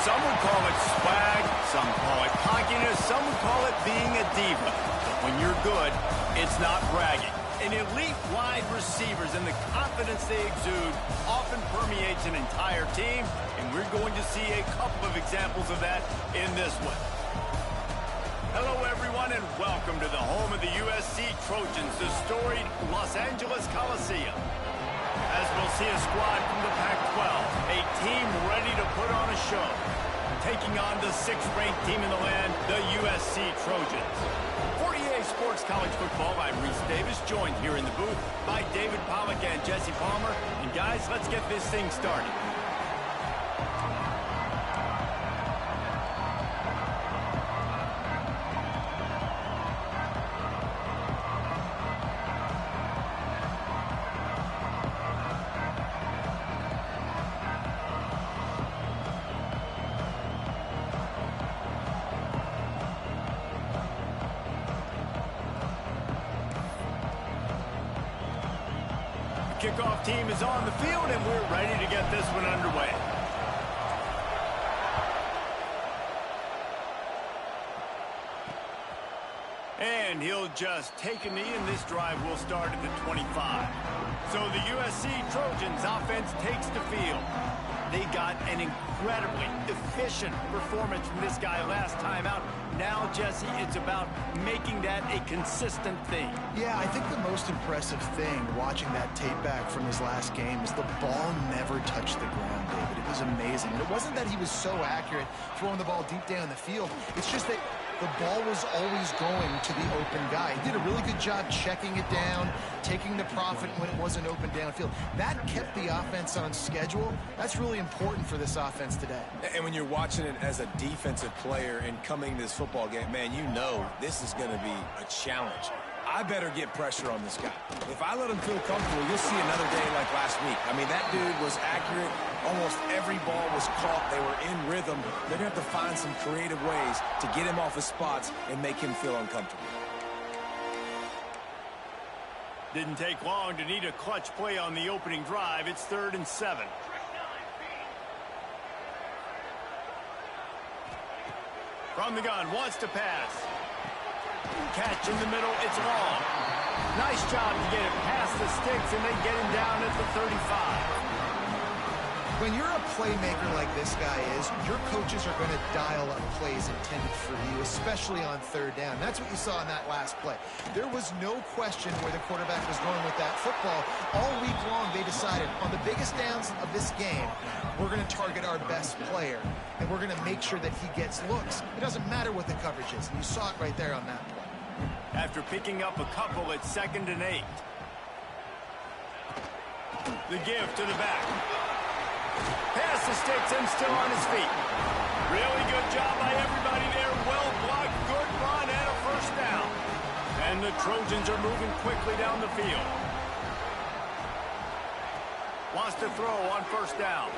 Some would call it swag, some call it cockiness, some would call it being a diva. But when you're good, it's not bragging. An elite wide receivers and the confidence they exude often permeates an entire team, and we're going to see a couple of examples of that in this one. Hello, everyone, and welcome to the home of the USC Trojans, the storied Los Angeles Coliseum. As we'll see a squad from the Pac-12, a team ready to put on a show, taking on the 6th-ranked team in the land, the USC Trojans. 48 Sports College Football, I'm Reese Davis, joined here in the booth by David Pollack and Jesse Palmer. And guys, let's get this thing started. Kickoff team is on the field, and we're ready to get this one underway. And he'll just take a knee, and this drive will start at the 25. So the USC Trojans offense takes the field. They got an incredibly efficient performance from this guy last time out. Now, Jesse, it's about making that a consistent thing. Yeah, I think the most impressive thing watching that tape back from his last game is the ball never touched the ground, David. It was amazing. And it wasn't that he was so accurate throwing the ball deep down the field. It's just that the ball was always going to the open guy. He did a really good job checking it down, taking the profit when it wasn't open downfield. That kept the offense on schedule. That's really important for this offense today. And when you're watching it as a defensive player and coming to this football game, man, you know this is going to be a challenge. I better get pressure on this guy. If I let him feel comfortable, you'll see another day like last week. I mean, that dude was accurate. Almost every ball was caught. They were in rhythm. They're going to have to find some creative ways to get him off his spots and make him feel uncomfortable. Didn't take long to need a clutch play on the opening drive. It's 3rd and 7. From the gun, wants to pass. Catch in the middle, it's long. Nice job to get it past the sticks and then get him down at the 35. When you're a playmaker like this guy is, your coaches are going to dial up plays intended for you, especially on 3rd down. That's what you saw in that last play. There was no question where the quarterback was going with that football. All week long, they decided on the biggest downs of this game, we're going to target our best player, and we're going to make sure that he gets looks. It doesn't matter what the coverage is, and you saw it right there on that play. After picking up a couple, it's 2nd and 8. The give to the back. Pass the sticks and still on his feet. Really good job by everybody there. Well blocked, good run, and a 1st down. And the Trojans are moving quickly down the field. Wants to throw on 1st down.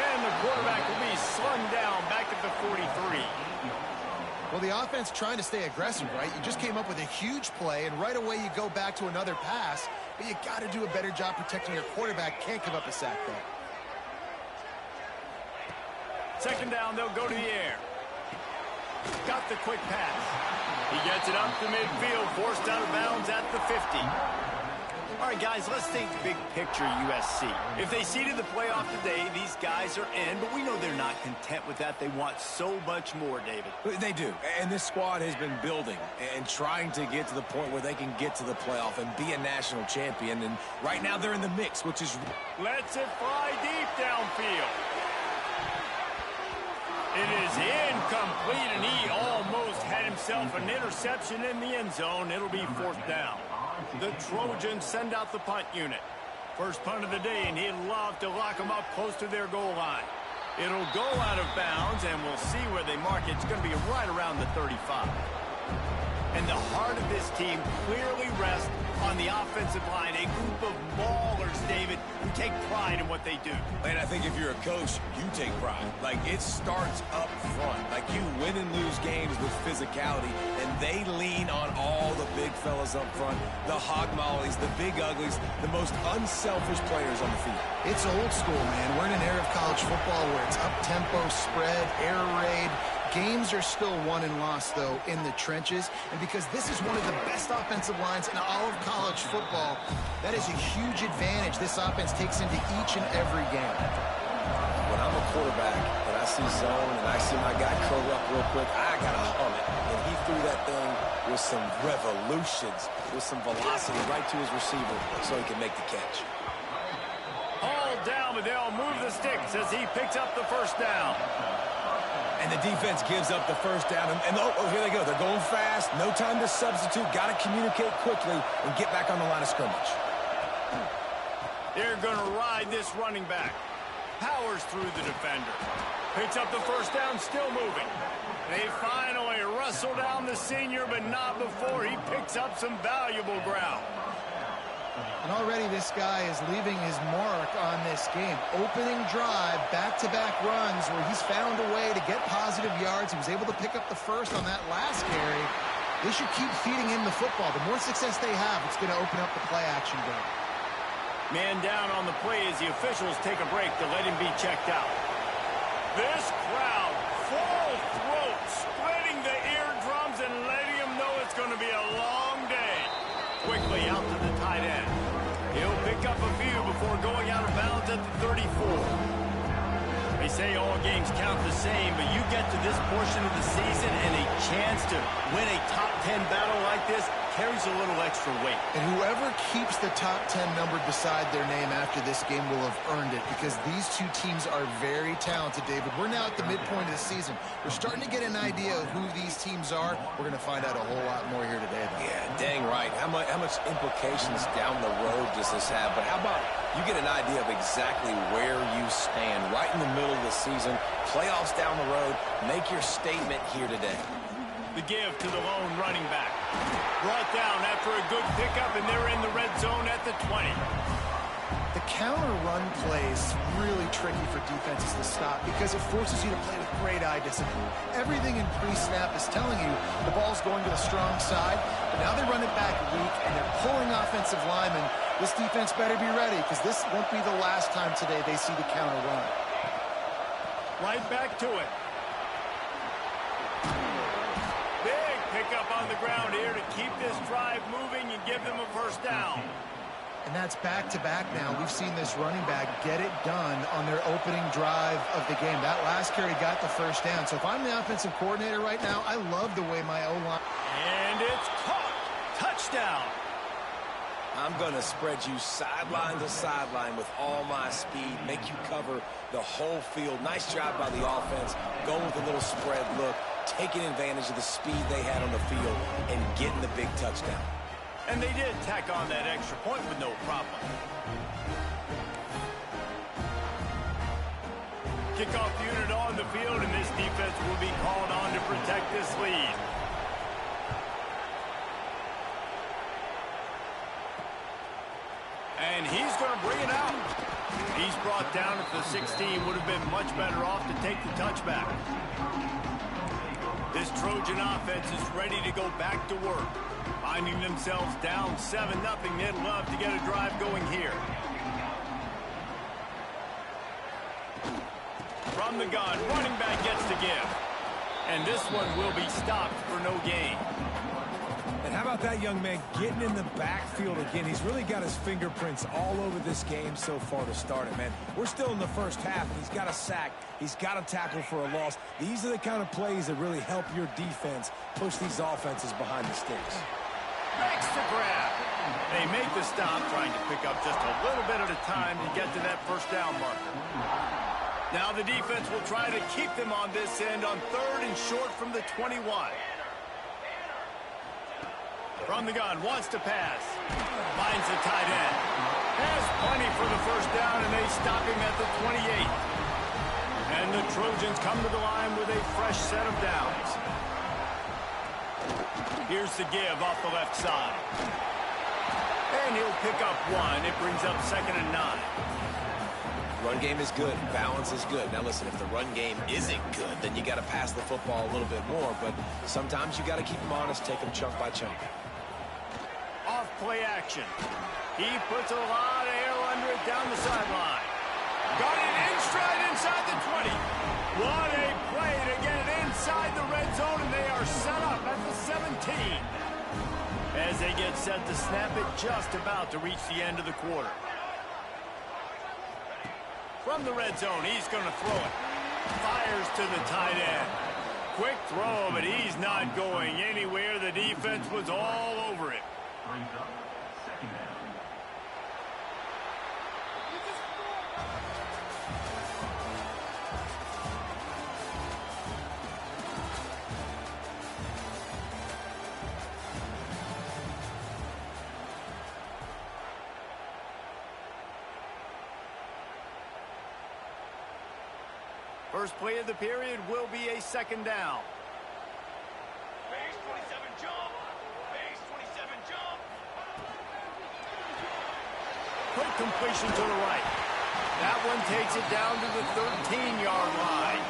And the quarterback will be slung down back at the 43. Well, the offense trying to stay aggressive, right? You just came up with a huge play, and right away you go back to another pass, but you got to do a better job protecting your quarterback. Can't give up a sack there. 2nd down, they'll go to the air. Got the quick pass. He gets it up to midfield, forced out of bounds at the 50. All right, guys, let's think big picture USC. If they seeded the playoff today, these guys are in, but we know they're not content with that. They want so much more, David. They do, and this squad has been building and trying to get to the point where they can get to the playoff and be a national champion, and right now they're in the mix, which is... Lets it fly deep downfield. It is incomplete, and he almost had himself an interception in the end zone. It'll be 4th down. The Trojans send out the punt unit. First punt of the day, and he'd love to lock them up close to their goal line. It'll go out of bounds, and we'll see where they mark it. It's going to be right around the 35. And the heart of this team clearly rests on the offensive line. A group of ballers, David, who take pride in what they do. And I think if you're a coach, you take pride. Like, it starts up front. Like, you win and lose games with physicality, and they lean on all the big fellas up front, the hog mollies, the big uglies, the most unselfish players on the field. It's old school, man. We're in an era of college football where it's up-tempo, spread, air raid. Games are still won and lost, though, in the trenches. And because this is one of the best offensive lines in all of college football, that is a huge advantage this offense takes into each and every game. When I'm a quarterback and I see zone and I see my guy curl up real quick, I got to hum it. And he threw that thing with some revolutions, with some velocity right to his receiver so he can make the catch. All down, but they'll move the sticks as he picks up the first down. And the defense gives up the first down. And oh, here they go. They're going fast. No time to substitute. Got to communicate quickly and get back on the line of scrimmage. They're going to ride this running back. Powers through the defender. Picks up the first down, still moving. They finally wrestle down the senior, but not before he picks up some valuable ground. And already this guy is leaving his mark on this game. Opening drive, back-to-back runs where he's found a way to get positive yards. He was able to pick up the first on that last carry. They should keep feeding him the football. The more success they have, it's going to open up the play-action game. Man down on the play as the officials take a break to let him be checked out. This crowd, full throat, splitting the eardrums and letting him know it's going to be a long day. Quickly out to the tight end. He'll pick up a few before going out of bounds at the 34. They say all games count the same, but you get to this portion of the season and a chance to win a top 10 battle like this carries a little extra weight. And whoever keeps the top 10 number beside their name after this game will have earned it, because these two teams are very talented, David. We're now at the midpoint of the season. We're starting to get an idea of who these teams are. We're going to find out a whole lot more here today, though. Yeah, dang right. How much implications down the road does this have? But how about you get an idea of exactly where you stand right in the middle of the season, playoffs down the road, make your statement here today. The give to the lone running back. Brought down after a good pickup, and they're in the red zone at the 20. The counter run play is really tricky for defenses to stop because it forces you to play with great eye discipline. Everything in pre-snap is telling you the ball's going to the strong side, but now they run it back weak, and they're pulling offensive linemen. This defense better be ready, because this won't be the last time today they see the counter run. Right back to it. Big pickup on the ground here to keep this drive moving and give them a first down. And that's back-to-back now. We've seen this running back get it done on their opening drive of the game. That last carry got the first down. So if I'm the offensive coordinator right now, I love the way my O-line... And it's caught. Touchdown. I'm going to spread you sideline to sideline with all my speed, make you cover the whole field. Nice job by the offense, going with a little spread look, taking advantage of the speed they had on the field and getting the big touchdown. And they did tack on that extra point with no problem. Kickoff unit on the field, and this defense will be called on to protect this lead. And he's going to bring it out. He's brought down at the 16. Would have been much better off to take the touchback. This Trojan offense is ready to go back to work. Finding themselves down 7-0, they'd love to get a drive going here. From the gun, running back gets to give. And this one will be stopped for no gain. And how about that young man getting in the backfield again? He's really got his fingerprints all over this game so far to start it, man. We're still in the first half, and he's got a sack. He's got a tackle for a loss. These are the kind of plays that really help your defense push these offenses behind the sticks. Makes the grab. They make the stop, trying to pick up just a little bit at a time to get to that first down marker. Now the defense will try to keep them on this end on 3rd and short from the 21. From the gun, wants to pass. Finds the tight end. Has plenty for the first down, and they stop him at the 28. And the Trojans come to the line with a fresh set of downs. Here's the give off the left side. And he'll pick up one. It brings up 2nd and 9. Run game is good. Balance is good. Now, listen, if the run game isn't good, then you got to pass the football a little bit more. But sometimes you got to keep them honest, take them chunk by chunk. Off play action. He puts a lot of air under it down the sideline. Got it in stride inside the 20. What a play to get it inside the red zone, and they are set up at the 17. As they get set to snap it, just about to reach the end of the quarter. From the red zone, he's going to throw it. Fires to the tight end. Quick throw, but he's not going anywhere. The defense was all over it. First play of the period will be a second down. Base 27 jump. Base 27 jump. Quick completion to the right. That one takes it down to the 13-yard line.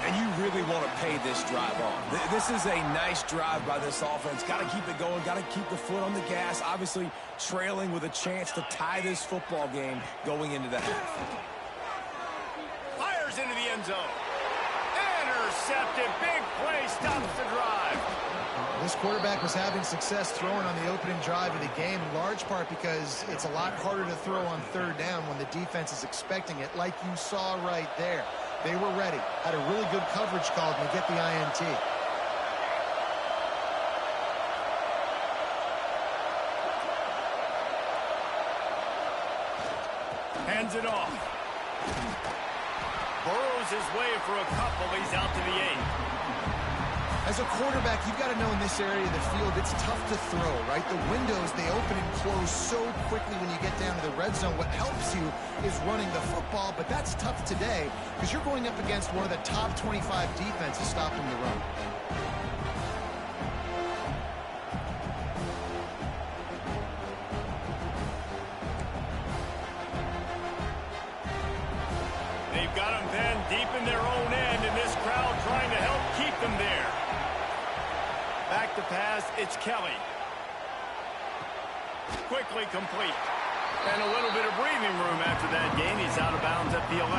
And you really want to pay this drive off. This is a nice drive by this offense. Got to keep it going. Got to keep the foot on the gas. Obviously trailing with a chance to tie this football game going into the half. Into the end zone. Intercepted. Big play stops the drive. This quarterback was having success throwing on the opening drive of the game, in large part because it's a lot harder to throw on third down when the defense is expecting it, like you saw right there. They were ready. Had a really good coverage call to get the INT. Hands it off. Burrows his way for a couple. He's out to the 8. As a quarterback, you've got to know in this area of the field, it's tough to throw, right? The windows, they open and close so quickly when you get down to the red zone. What helps you is running the football, but that's tough today because you're going up against one of the top 25 defenses stopping the run. They've got them then deep in their own end, and this crowd trying to help keep them there. Back to pass, it's Kelly. Quickly complete. And a little bit of breathing room after that gain. He's out of bounds at the 11.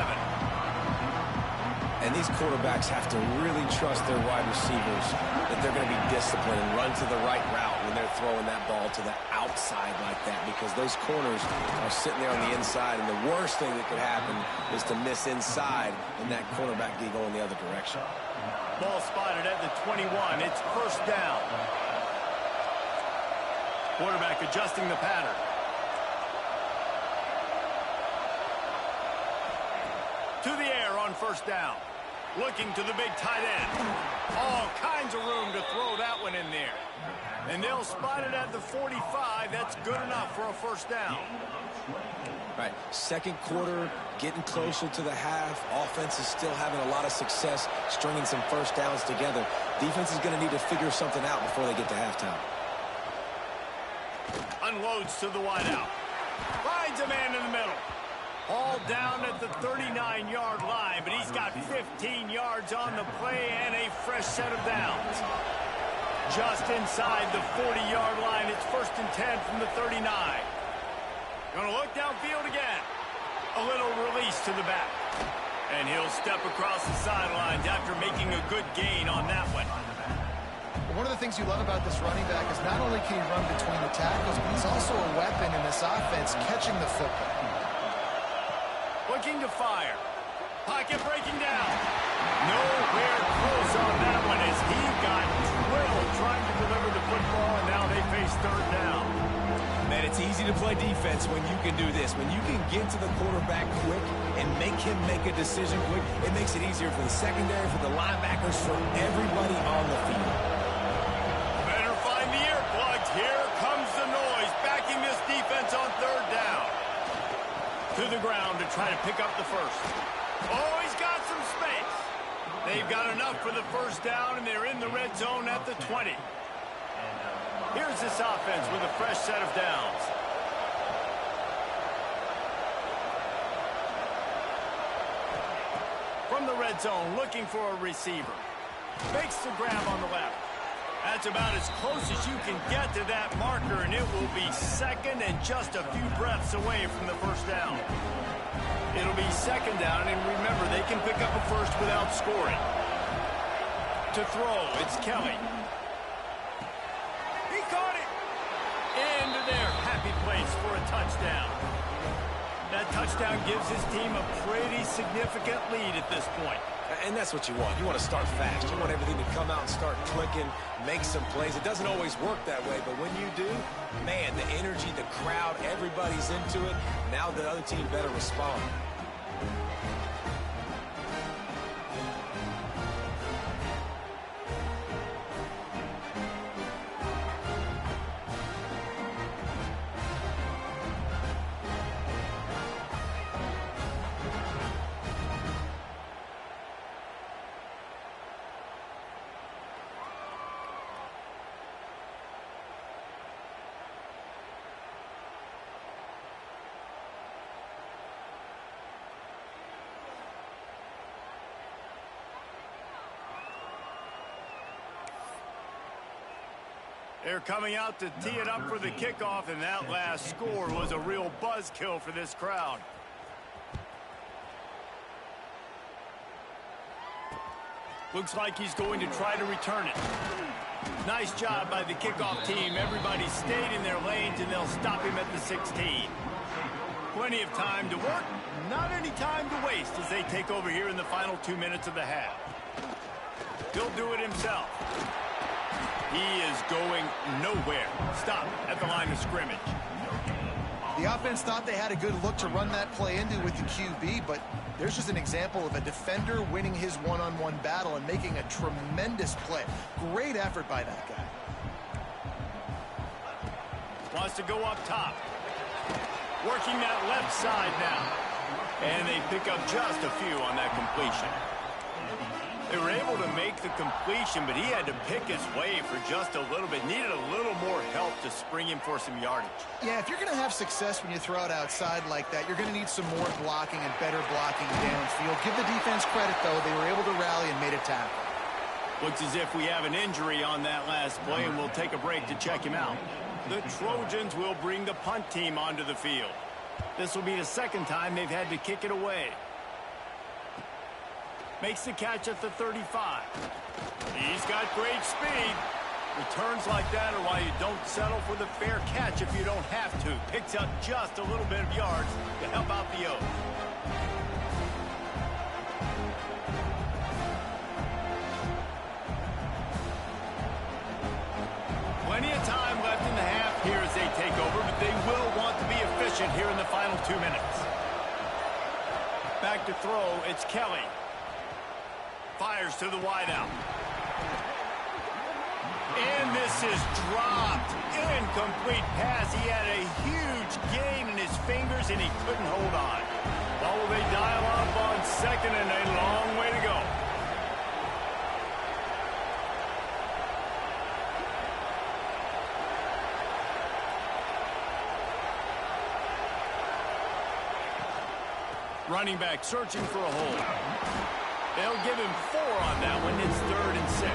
And these quarterbacks have to really trust their wide receivers that they're going to be disciplined and run to the right route when they're throwing that ball to the outside like that, because those corners are sitting there on the inside, and the worst thing that could happen is to miss inside and that cornerback be going the other direction. Ball spotted at the 21. It's first down. Quarterback adjusting the pattern. To the air on first down. Looking to the big tight end. All kinds of room to throw that one in there. And they'll spot it at the 45. That's good enough for a first down. Right, second quarter, getting closer to the half. Offense is still having a lot of success stringing some first downs together. Defense is going to need to figure something out before they get to halftime. Unloads to the wideout. Finds a man in the middle. All down at the 39-yard line, but he's got 15 yards on the play and a fresh set of downs. Just inside the 40-yard line, it's first and 10 from the 39. Gonna look downfield again. A little release to the back. And he'll step across the sidelines after making a good gain on that one. One of the things you love about this running back is not only can he run between the tackles, but he's also a weapon in this offense catching the football. Looking to fire. Pocket breaking down. Nowhere close on that one as he got drilled trying to deliver the football, and now they face third down. Man, it's easy to play defense when you can do this. When you can get to the quarterback quick and make him make a decision quick, it makes it easier for the secondary, for the linebackers, for everybody on the field. Better find the earplugs. Here comes the noise, backing this defense on third down. To the ground to try to pick up the first. Oh, he's got some space. They've got enough for the first down, and they're in the red zone at the 20. Here's this offense with a fresh set of downs. From the red zone, looking for a receiver. Makes the grab on the left. That's about as close as you can get to that marker, and it will be second and just a few breaths away from the first down. It'll be second down, and remember, they can pick up a first without scoring. To throw, it's Kelly. He caught it! Into their happy place for a touchdown. That touchdown gives his team a pretty significant lead at this point. And that's what you want. You want to start fast. You want everything to come out and start clicking, make some plays. It doesn't always work that way, but when you do, man, the energy, the crowd, everybody's into it. Now the other team better respond. They're coming out to tee it up for the kickoff, and that last score was a real buzzkill for this crowd. Looks like he's going to try to return it. Nice job by the kickoff team. Everybody stayed in their lanes, and they'll stop him at the 16. Plenty of time to work, not any time to waste as they take over here in the final 2 minutes of the half. He'll do it himself. He is going nowhere. Stop at the line of scrimmage. The offense thought they had a good look to run that play into with the QB, but there's just an example of a defender winning his one-on-one battle and making a tremendous play. Great effort by that guy. Wants to go up top. Working that left side now. And they pick up just a few on that completion. They were able to make the completion, but he had to pick his way for just a little bit. Needed a little more help to spring him for some yardage. Yeah, if you're going to have success when you throw it outside like that, you're going to need some more blocking and better blocking downfield. Give the defense credit, though. They were able to rally and made a tackle. Looks as if we have an injury on that last play, and we'll take a break to check him out. The Trojans will bring the punt team onto the field. This will be the second time they've had to kick it away. Makes the catch at the 35. He's got great speed. Returns like that are why you don't settle for the fair catch if you don't have to. Picks up just a little bit of yards to help out the O's. Plenty of time left in the half here as they take over, but they will want to be efficient here in the final 2 minutes. Back to throw, it's Kelly. Fires to the wideout. And this is dropped. Incomplete pass. He had a huge gain in his fingers, and he couldn't hold on. Well, will they dial up on second, and a long way to go. Running back searching for a hole. They'll give him 4 on that one. It's 3rd and 6.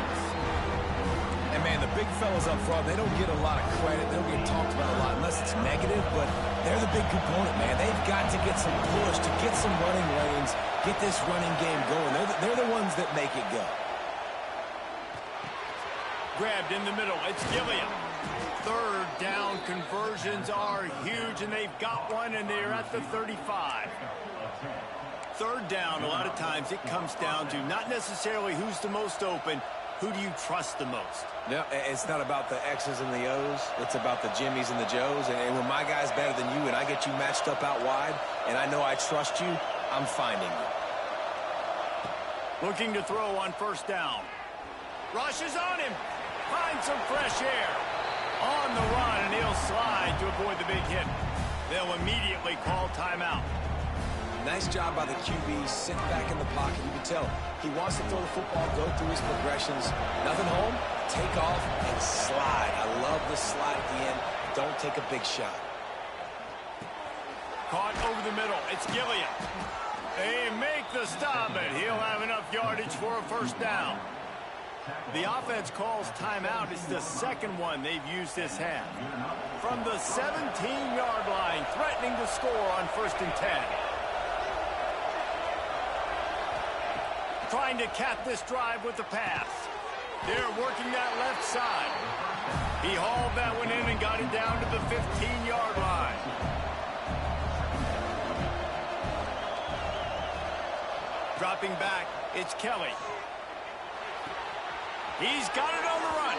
And, man, the big fellas up front, they don't get a lot of credit. They don't get talked about a lot unless it's negative, but they're the big component, man. They've got to get some push, to get some running lanes, get this running game going. They're the ones that make it go. Grabbed in the middle. It's Gilliam. 3rd down conversions are huge, and they've got one, and they're at the 35. 3rd down, a lot of times it comes down to not necessarily who's the most open, who do you trust the most? No, it's not about the X's and the O's. It's about the Jimmys and the Joes. And when my guy's better than you and I get you matched up out wide and I know I trust you, I'm finding you. Looking to throw on 1st down. Rushes on him. Finds some fresh air. On the run, and he'll slide to avoid the big hit. They'll immediately call timeout. Nice job by the QB, sitting back in the pocket. You can tell he wants to throw the football, go through his progressions. Nothing home, take off, and slide. I love the slide at the end. Don't take a big shot. Caught over the middle. It's Gilliam. They make the stop, and he'll have enough yardage for a first down. The offense calls timeout. It's the second one they've used this half. From the 17-yard line, threatening to score on 1st and 10. Trying to cap this drive with the pass. They're working that left side. He hauled that one in and got it down to the 15-yard line. Dropping back, it's Kelly. He's got it on the run.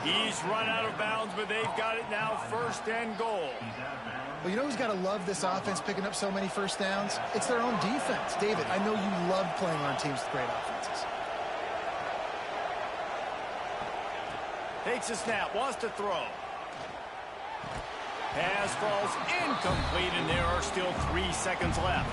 He's run out of bounds, but they've got it now 1st and goal. Well, you know who's got to love this offense picking up so many first downs? It's their own defense. David, I know you love playing on teams with great offenses. Takes a snap, wants to throw. Pass falls incomplete, and there are still 3 seconds left.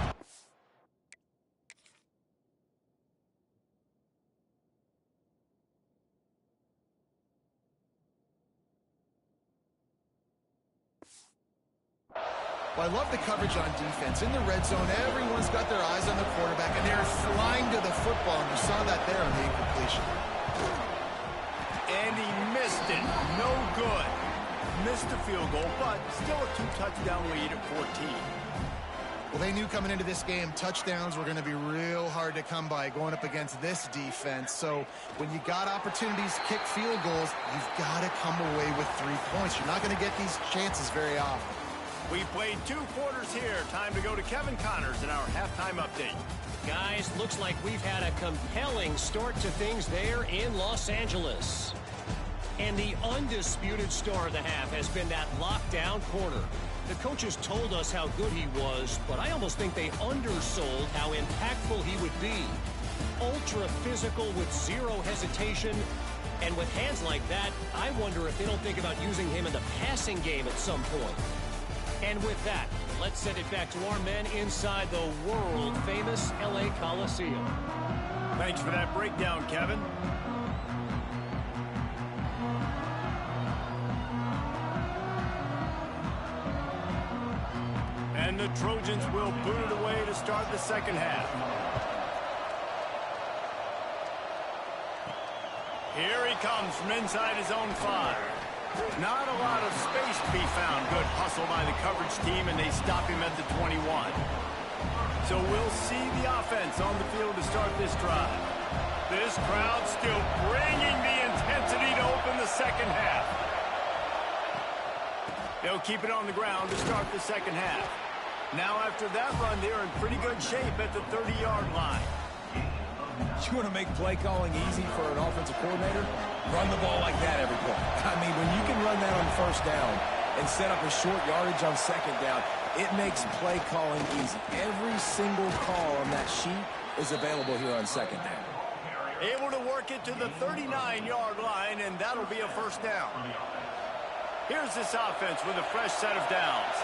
Well, I love the coverage on defense. In the red zone, everyone's got their eyes on the quarterback, and they're flying to the football, and you saw that there on the incompletion. And he missed it. No good. Missed the field goal, but still a 2-touchdown lead at 14. Well, they knew coming into this game, touchdowns were going to be real hard to come by going up against this defense. So when you got opportunities to kick field goals, you've got to come away with 3 points. You're not going to get these chances very often. We played 2 quarters here. Time to go to Kevin Connors in our halftime update. Guys, looks like we've had a compelling start to things there in Los Angeles. And the undisputed star of the half has been that lockdown corner. The coaches told us how good he was, but I almost think they undersold how impactful he would be. Ultra physical with 0 hesitation. And with hands like that, I wonder if they don't think about using him in the passing game at some point. And with that, let's send it back to our men inside the world-famous LA Coliseum. Thanks for that breakdown, Kevin. And the Trojans will boot it away to start the second half. Here he comes from inside his own 5. Not a lot of space to be found. Good hustle by the coverage team, and they stop him at the 21. So we'll see the offense on the field to start this drive. This crowd still bringing the intensity to open the second half. They'll keep it on the ground to start the second half. Now after that run, they're in pretty good shape at the 30-yard line. You want to make play calling easy for an offensive coordinator? Run the ball like that every play. I mean, when you can run that on 1st down and set up a short yardage on 2nd down, it makes play calling easy. Every single call on that sheet is available here on 2nd down. Able to work it to the 39-yard line, and that'll be a first down. Here's this offense with a fresh set of downs.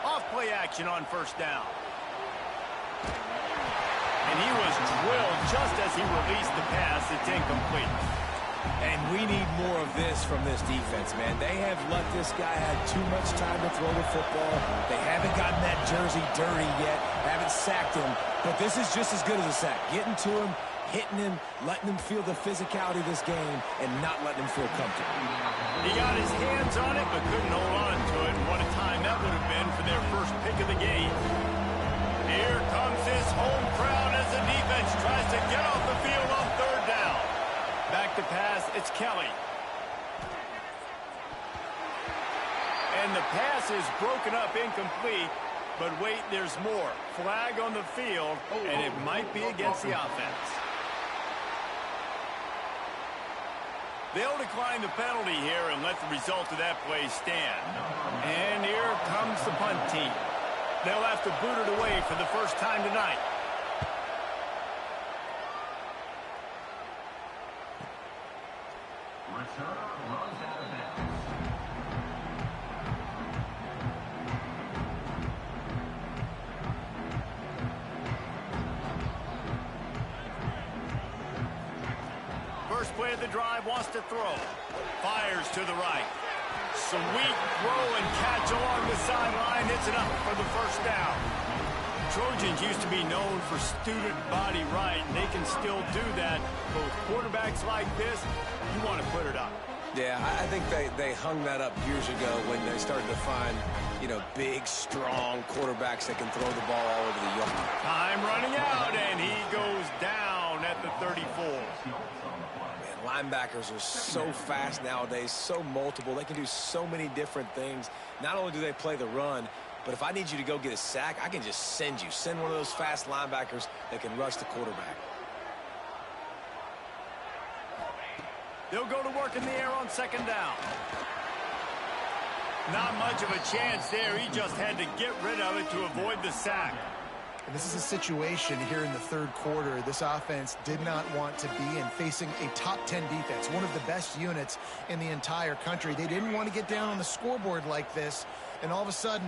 Off-play action on 1st down. And he was drilled just as he released the pass. It's incomplete. And we need more of this from this defense, man. They have let this guy have too much time to throw the football. They haven't gotten that jersey dirty yet, haven't sacked him. But this is just as good as a sack. Getting to him, hitting him, letting him feel the physicality of this game, and not letting him feel comfortable. He got his hands on it, but couldn't hold on to it. And what a time that would have been for their first pick of the game. Here comes this home crowd as the defense tries to get off the field on 3rd down. Back to pass, it's Kelly. And the pass is broken up, incomplete. But wait, there's more. Flag on the field, and it might be against the offense. They'll decline the penalty here and let the result of that play stand. And here comes the punt team. They'll have to boot it away for the first time tonight. First play of the drive, wants to throw. Fires to the right. Sweet throw and catch along the sideline. It's enough for the first down. Trojans used to be known for student body right, and they can still do that. Both quarterbacks like this, you want to put it up. Yeah, I think they hung that up years ago when they started to find, you know, big, strong quarterbacks that can throw the ball all over the yard. Time running out, and he goes down at the 34. Linebackers are so fast nowadays, so multiple. They can do so many different things. Not only do they play the run, but if I need you to go get a sack, I can just send you. Send one of those fast linebackers that can rush the quarterback. They'll go to work in the air on second down. Not much of a chance there. He just had to get rid of it to avoid the sack. And this is a situation here in the third quarter this offense did not want to be in, facing a top 10 defense, one of the best units in the entire country. They didn't want to get down on the scoreboard like this and all of a sudden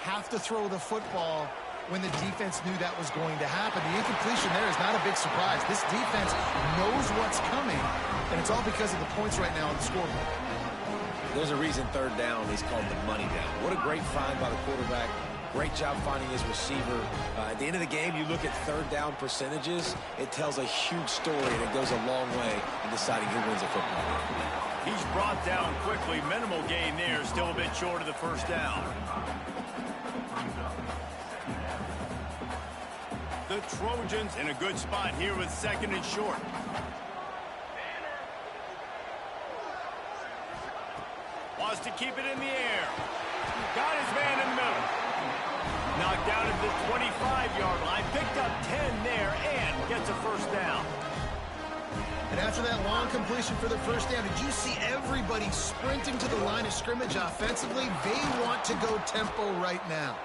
have to throw the football when the defense knew that was going to happen. The incompletion there is not a big surprise. This defense knows what's coming, and it's all because of the points right now on the scoreboard. There's a reason third down is called the money down. What a great find by the quarterback. Great job finding his receiver. At the end of the game, you look at third down percentages. It tells a huge story, and it goes a long way in deciding who wins a football game. He's brought down quickly. Minimal gain there. Still a bit short of the first down. The Trojans in a good spot here with second and short. Wants to keep it in the air. Got his man in the middle. Knocked down at the 25-yard line. Picked up 10 there and gets a first down. And after that long completion for the first down, did you see everybody sprinting to the line of scrimmage offensively? They want to go tempo right now.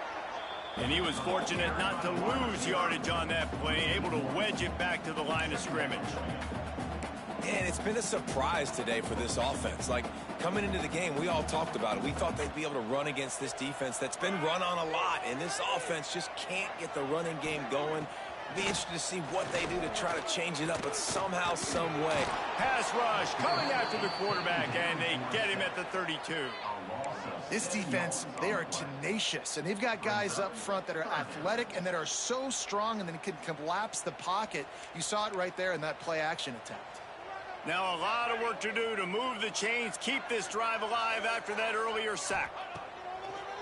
And he was fortunate not to lose yardage on that play, able to wedge it back to the line of scrimmage. And it's been a surprise today for this offense. Like, coming into the game, we all talked about it. We thought they'd be able to run against this defense that's been run on a lot, and this offense just can't get the running game going. Be interested to see what they do to try to change it up, but somehow, some way. Pass rush coming after the quarterback, and they get him at the 32. This defense, they are tenacious, and they've got guys up front that are athletic and that are so strong and then can collapse the pocket. You saw it right there in that play-action attempt. Now a lot of work to do to move the chains, keep this drive alive after that earlier sack.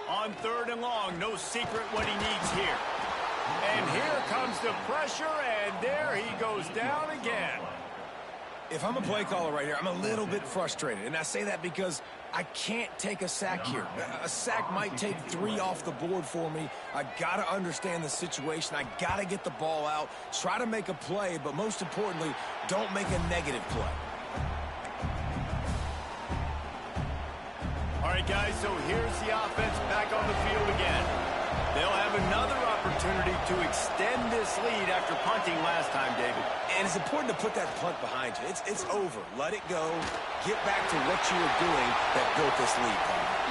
On third and long, no secret what he needs here. And here comes the pressure, and there he goes down again. If I'm a play caller right here, I'm a little bit frustrated. And I say that because I can't take a sack here. A sack might take 3 off the board for me. I got to understand the situation. I got to get the ball out, try to make a play, but most importantly, don't make a negative play. All right, guys, so here's the offense back on the field again. They'll have another opportunity to extend this lead after punting last time, David. And it's important to put that punt behind you. It's over. Let it go. Get back to what you were doing that built this lead.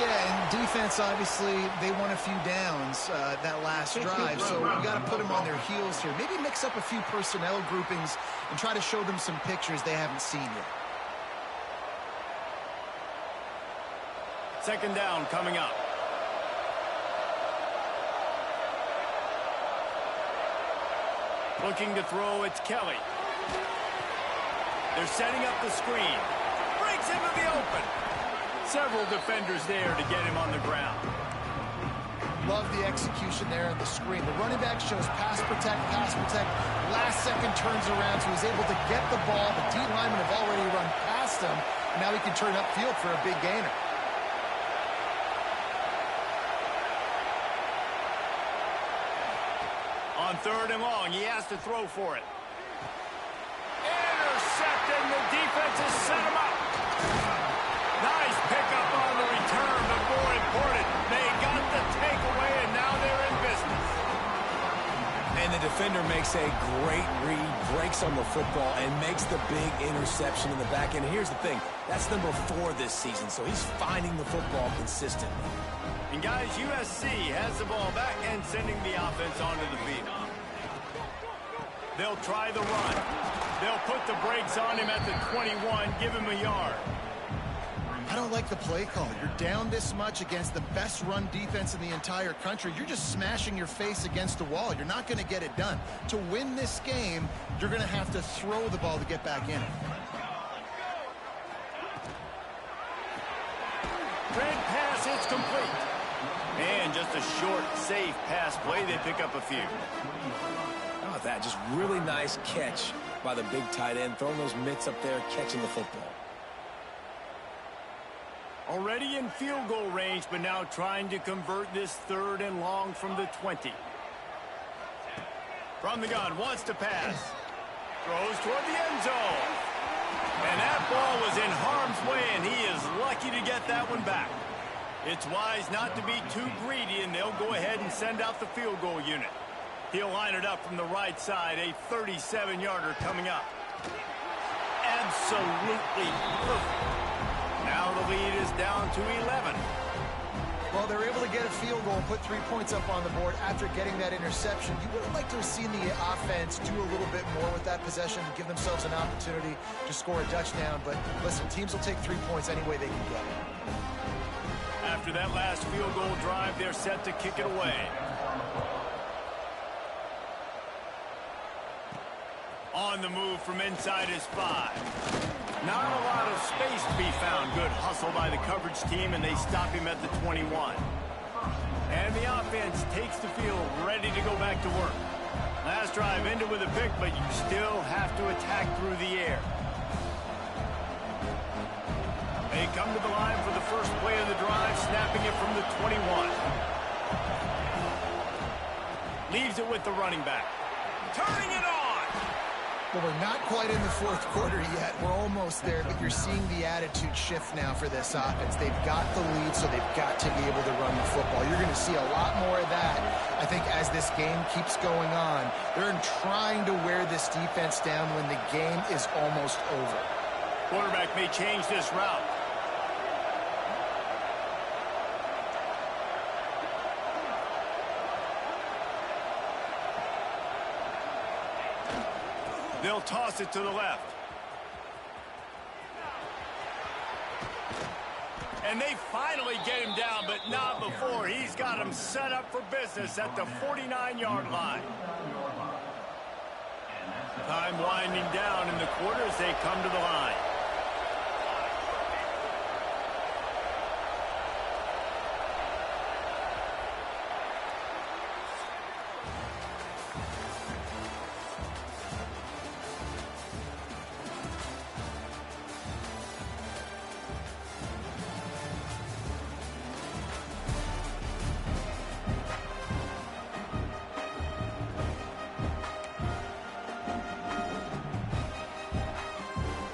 Yeah, and defense, obviously, they won a few downs that last drive, so we got to put them on their heels here. Maybe mix up a few personnel groupings and try to show them some pictures they haven't seen yet. Second down coming up. Looking to throw, it's Kelly. They're setting up the screen. Breaks into the open. Several defenders there to get him on the ground. Love the execution there in the screen. The running back shows pass protect, pass protect. Last second turns around, so he's able to get the ball. The D linemen have already run past him. Now he can turn upfield for a big gainer. On third and long, he has to throw for it. Intercepted, the defense has set him up. Nice pickup on the return, but more important, they got the takeaway, and now they're in business. And the defender makes a great read, breaks on the football, and makes the big interception in the back end. Here's the thing, that's number 4 this season, so he's finding the football consistently. And guys, USC has the ball back and sending the offense onto the field. They'll try the run. They'll put the brakes on him at the 21, give him a yard. I don't like the play call. You're down this much against the best run defense in the entire country. You're just smashing your face against the wall. You're not going to get it done. To win this game, you're going to have to throw the ball to get back in it. Great pass, it's complete. And just a short, safe pass play. They pick up a few. How about that? Just really nice catch by the big tight end, throwing those mitts up there, catching the football. Already in field goal range, but now trying to convert this 3rd and long from the 20. From the gun, wants to pass. Throws toward the end zone. And that ball was in harm's way, and he is lucky to get that one back. It's wise not to be too greedy, and they'll go ahead and send out the field goal unit. He'll line it up from the right side, a 37-yarder coming up. Absolutely perfect. Now the lead is down to 11. Well, they're able to get a field goal and put 3 points up on the board after getting that interception. You would have liked to have seen the offense do a little bit more with that possession, give themselves an opportunity to score a touchdown. But listen, teams will take 3 points any way they can get it. After that last field goal drive, they're set to kick it away. On the move from inside his 5. Not a lot of space to be found. Good hustle by the coverage team, and they stop him at the 21. And the offense takes the field, ready to go back to work. Last drive ended with a pick, but you still have to attack through the air. They come to the line for the first play of the drive, snapping it from the 21. Leaves it with the running back. Turning it on! Well, we're not quite in the 4th quarter yet. We're almost there, but you're seeing the attitude shift now for this offense. They've got the lead, so they've got to be able to run the football. You're going to see a lot more of that, I think, as this game keeps going on. They're trying to wear this defense down when the game is almost over. Quarterback may change this route. They'll toss it to the left. And they finally get him down, but not before. He's got him set up for business at the 49-yard line. Time winding down in the quarter as they come to the line.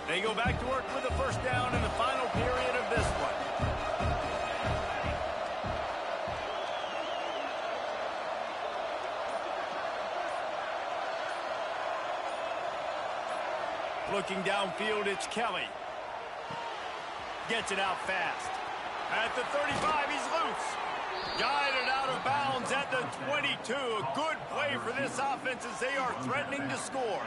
They go back to work with a first down in the final period of this one. Looking downfield, it's Kelly. Gets it out fast. At the 35, he's loose. Guided out of bounds at the 22. A good play for this offense as they are threatening to score.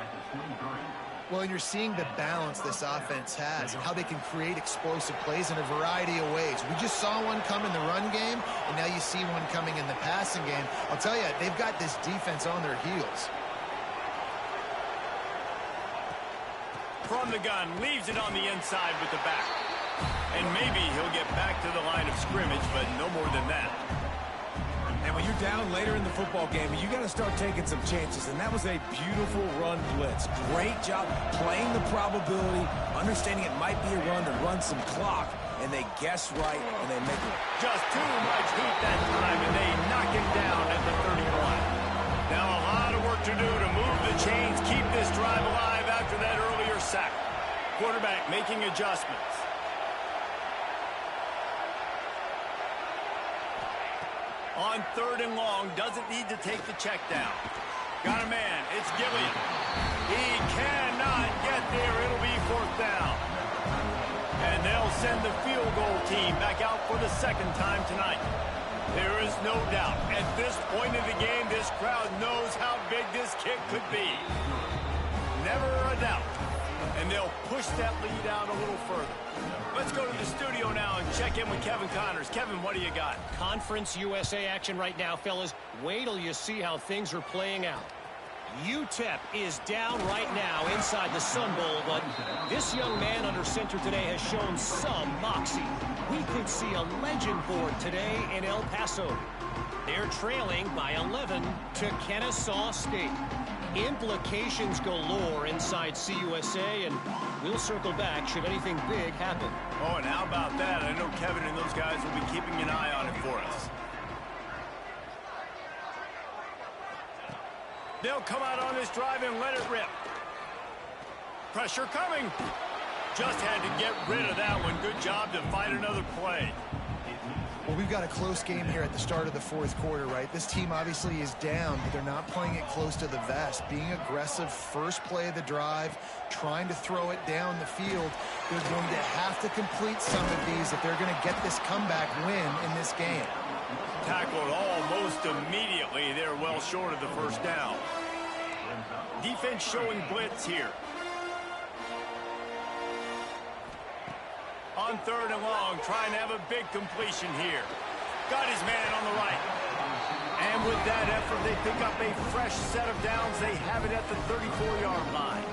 Well, and you're seeing the balance this offense has and how they can create explosive plays in a variety of ways. We just saw one come in the run game, and now you see one coming in the passing game. I'll tell you, they've got this defense on their heels. From the gun, leaves it on the inside with the back. And maybe he'll get back to the line of scrimmage, but no more than that. And when you're down later in the football game, you got to start taking some chances. And that was a beautiful run blitz. Great job playing the probability, understanding it might be a run to run some clock. And they guess right, and they make it. Just too much heat that time, and they knock him down at the 31. Now a lot of work to do to move the chains, keep this drive alive after that earlier sack. Quarterback making adjustments. On 3rd and long, doesn't need to take the check down. Got a man, it's Gilliam. He cannot get there, it'll be 4th down. And they'll send the field goal team back out for the 2nd time tonight. There is no doubt, at this point in the game, this crowd knows how big this kick could be. Never a doubt. And they'll push that lead out a little further. Let's go to the studio now and check in with Kevin Connors. Kevin, what do you got? Conference USA action right now, fellas. Wait till you see how things are playing out. UTEP is down right now inside the Sun Bowl, but this young man under center today has shown some moxie. We could see a legend board today in El Paso. They're trailing by 11 to Kennesaw State. Implications galore inside CUSA, and we'll circle back should anything big happen. Oh, and how about that? I know Kevin and those guys will be keeping an eye on it for us. They'll come out on this drive and let it rip. Pressure coming. Just had to get rid of that one. Good job to fight another play. Well, we've got a close game here at the start of the fourth quarter, right? This team obviously is down, but they're not playing it close to the vest. Being aggressive, first play of the drive, trying to throw it down the field. They're going to have to complete some of these if they're going to get this comeback win in this game. Tackled almost immediately. They're well short of the first down. Defense showing blitz here. On third and long, trying to have a big completion here. Got his man on the right. And with that effort, they pick up a fresh set of downs. They have it at the 34-yard line.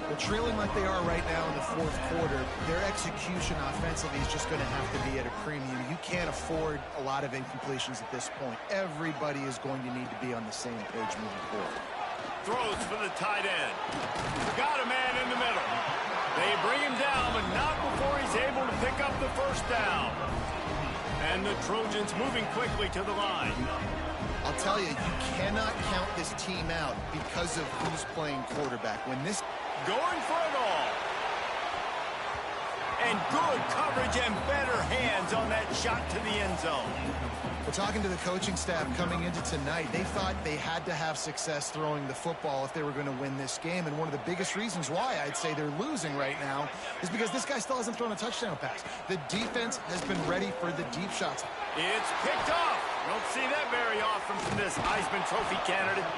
Well, trailing like they are right now in the fourth quarter, their execution offensively is just going to have to be at a premium. You can't afford a lot of incompletions at this point. Everybody is going to need to be on the same page moving forward. Throws for the tight end. Got a man in the middle. They bring him down, but not before he's able to pick up the first down. And the Trojans moving quickly to the line. I'll tell you, you cannot count this team out because of who's playing quarterback. When this going for it all. And good coverage and better hands on that shot to the end zone. We're talking to the coaching staff coming into tonight. They thought they had to have success throwing the football if they were going to win this game. And one of the biggest reasons why I'd say they're losing right now is because this guy still hasn't thrown a touchdown pass. The defense has been ready for the deep shots. It's picked off. Don't see that very often from this Heisman Trophy candidate.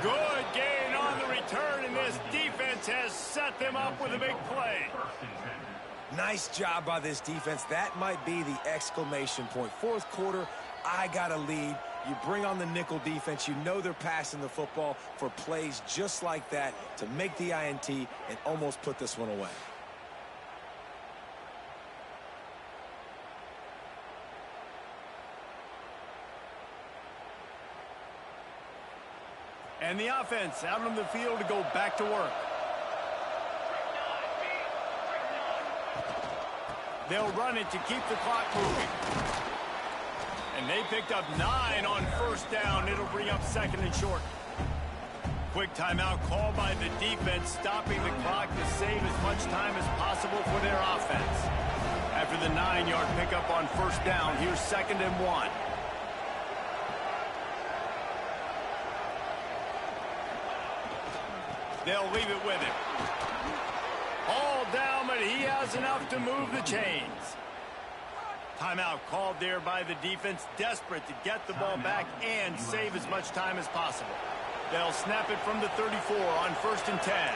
Good gain on the return, and this defense has set them up with a big play. Nice job by this defense. That might be the exclamation point. Fourth quarter, I got a lead. You bring on the nickel defense. You know they're passing the football for plays just like that to make the INT and almost put this one away. And the offense out on the field to go back to work. They'll run it to keep the clock moving. And they picked up 9 on first down. It'll bring up second and short. Quick timeout called by the defense, stopping the clock to save as much time as possible for their offense. After the 9-yard pickup on first down, here's second and 1. They'll leave it with him. All down, but he has enough to move the chains. Timeout called there by the defense, desperate to get the ball back and save as much time as possible. They'll snap it from the 34 on first and 10.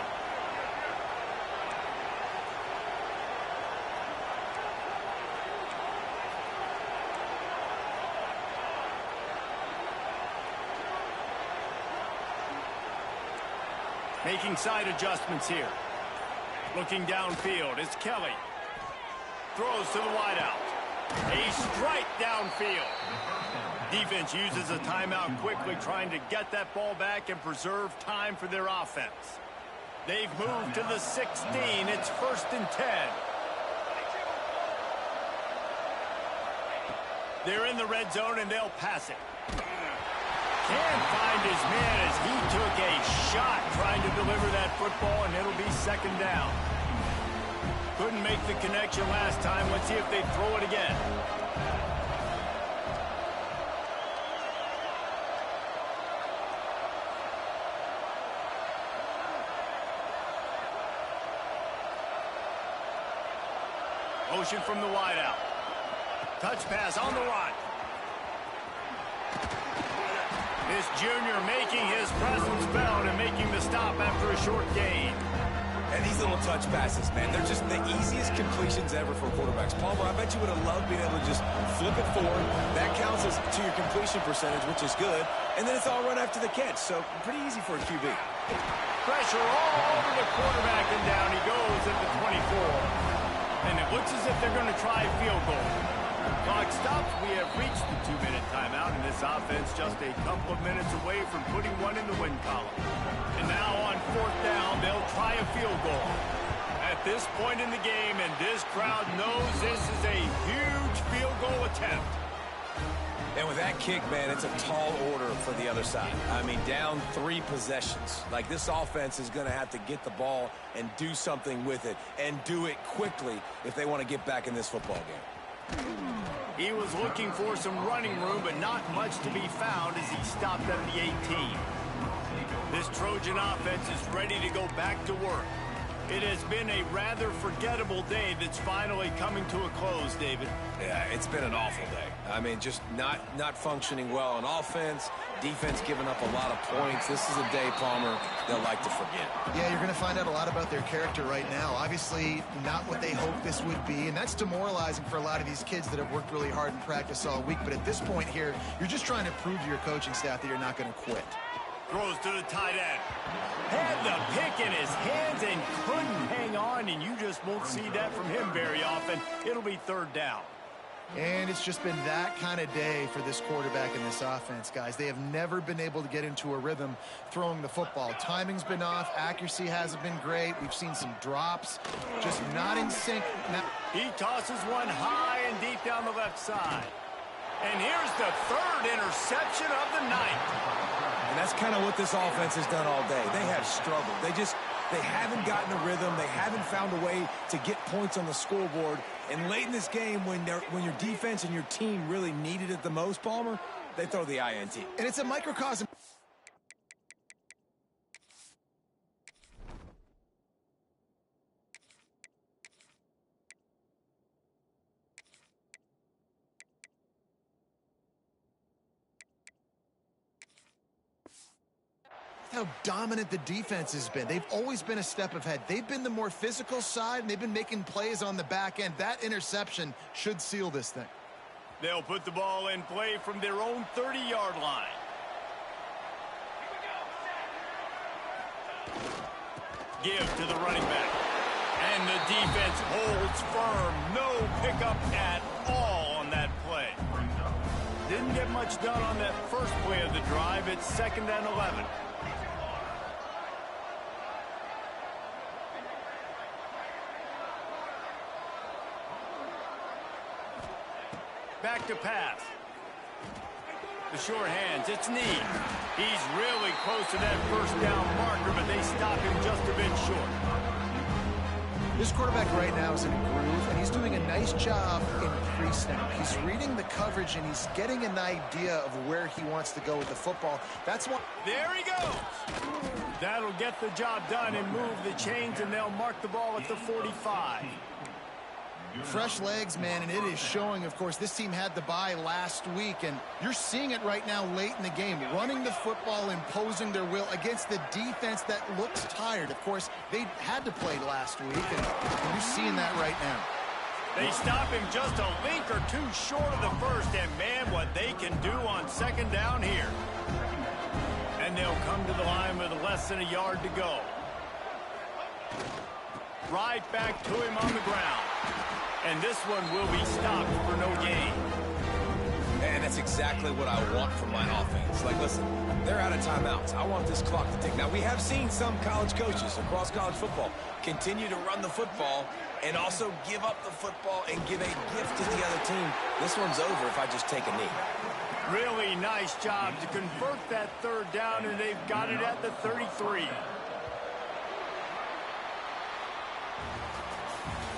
Making side adjustments here. Looking downfield, it's Kelly. Throws to the wideout. A strike downfield. Defense uses a timeout quickly, trying to get that ball back and preserve time for their offense. They've moved to the 16. It's first and 10. They're in the red zone, and they'll pass it. Can't find his man as he took a shot trying to deliver that football, and it'll be second down. Couldn't make the connection last time. Let's see if they throw it again. Motion from the wideout. Touch pass on the run. This junior making his presence felt and making the stop after a short gain. And these little touch passes, man, they're just the easiest completions ever for quarterbacks. Palmer, I bet you would have loved being able to just flip it forward. That counts as to your completion percentage, which is good. And then it's all run after the catch, so pretty easy for a QB. Pressure all over the quarterback, and down he goes at the 24. And it looks as if they're going to try a field goal. Clock stops. We have reached the 2-minute timeout, and this offense just a couple of minutes away from putting one in the win column. And now on 4th down, they'll try a field goal. At this point in the game, and this crowd knows this is a huge field goal attempt. And with that kick, man, it's a tall order for the other side. I mean, down 3 possessions. Like, this offense is going to have to get the ball and do something with it, and do it quickly if they want to get back in this football game. He was looking for some running room, but not much to be found as he stopped at the 18. This Trojan offense is ready to go back to work. It has been a rather forgettable day that's finally coming to a close, David. Yeah, it's been an awful day. I mean, just not functioning well on offense, defense giving up a lot of points. This is a day, Palmer, they'll like to forget. Yeah, you're going to find out a lot about their character right now. Obviously, not what they hoped this would be, and that's demoralizing for a lot of these kids that have worked really hard in practice all week. But at this point here, you're just trying to prove to your coaching staff that you're not going to quit. Throws to the tight end. Had the pick in his hands and couldn't hang on, and you just won't see that from him very often. It'll be 3rd down. And it's just been that kind of day for this quarterback and this offense, guys. They have never been able to get into a rhythm throwing the football. Timing's been off. Accuracy hasn't been great. We've seen some drops. Just not in sync. Now, he tosses one high and deep down the left side. And here's the 3rd interception of the night. And that's kind of what this offense has done all day. They have struggled. They haven't gotten a rhythm. They haven't found a way to get points on the scoreboard. And late in this game, when your defense and your team really needed it the most, Palmer, they throw the INT. and it's a microcosm. How dominant the defense has been. They've always been a step ahead. They've been the more physical side, and they've been making plays on the back end. That interception should seal this thing. They'll put the ball in play from their own 30-yard line. Give to the running back. And the defense holds firm. No pickup at all on that play. Didn't get much done on that first play of the drive. It's 2nd and 11. Back to pass. The short hands, it's Need. He's really close to that 1st down marker, but they stop him just a bit short. This quarterback right now is in a groove, and he's doing a nice job in pre-snap. He's reading the coverage, and he's getting an idea of where he wants to go with the football. That's why. There he goes. That'll get the job done and move the chains, and they'll mark the ball at the 45. Fresh legs, man, and it is showing. Of course, this team had the bye last week, and you're seeing it right now late in the game. Running the football, imposing their will against the defense that looks tired. Of course, they had to play last week, and you're seeing that right now. They stop him just a link or two short of the first, and man, what they can do on 2nd down here. And they'll come to the line with less than a yard to go. Right back to him on the ground. And this one will be stopped for no gain. And that's exactly what I want from my offense. Like, listen, they're out of timeouts. I want this clock to tick. Now, we have seen some college coaches across college football continue to run the football and also give up the football and give a gift to the other team. This one's over if I just take a knee. Really nice job to convert that 3rd down, and they've got it at the 33.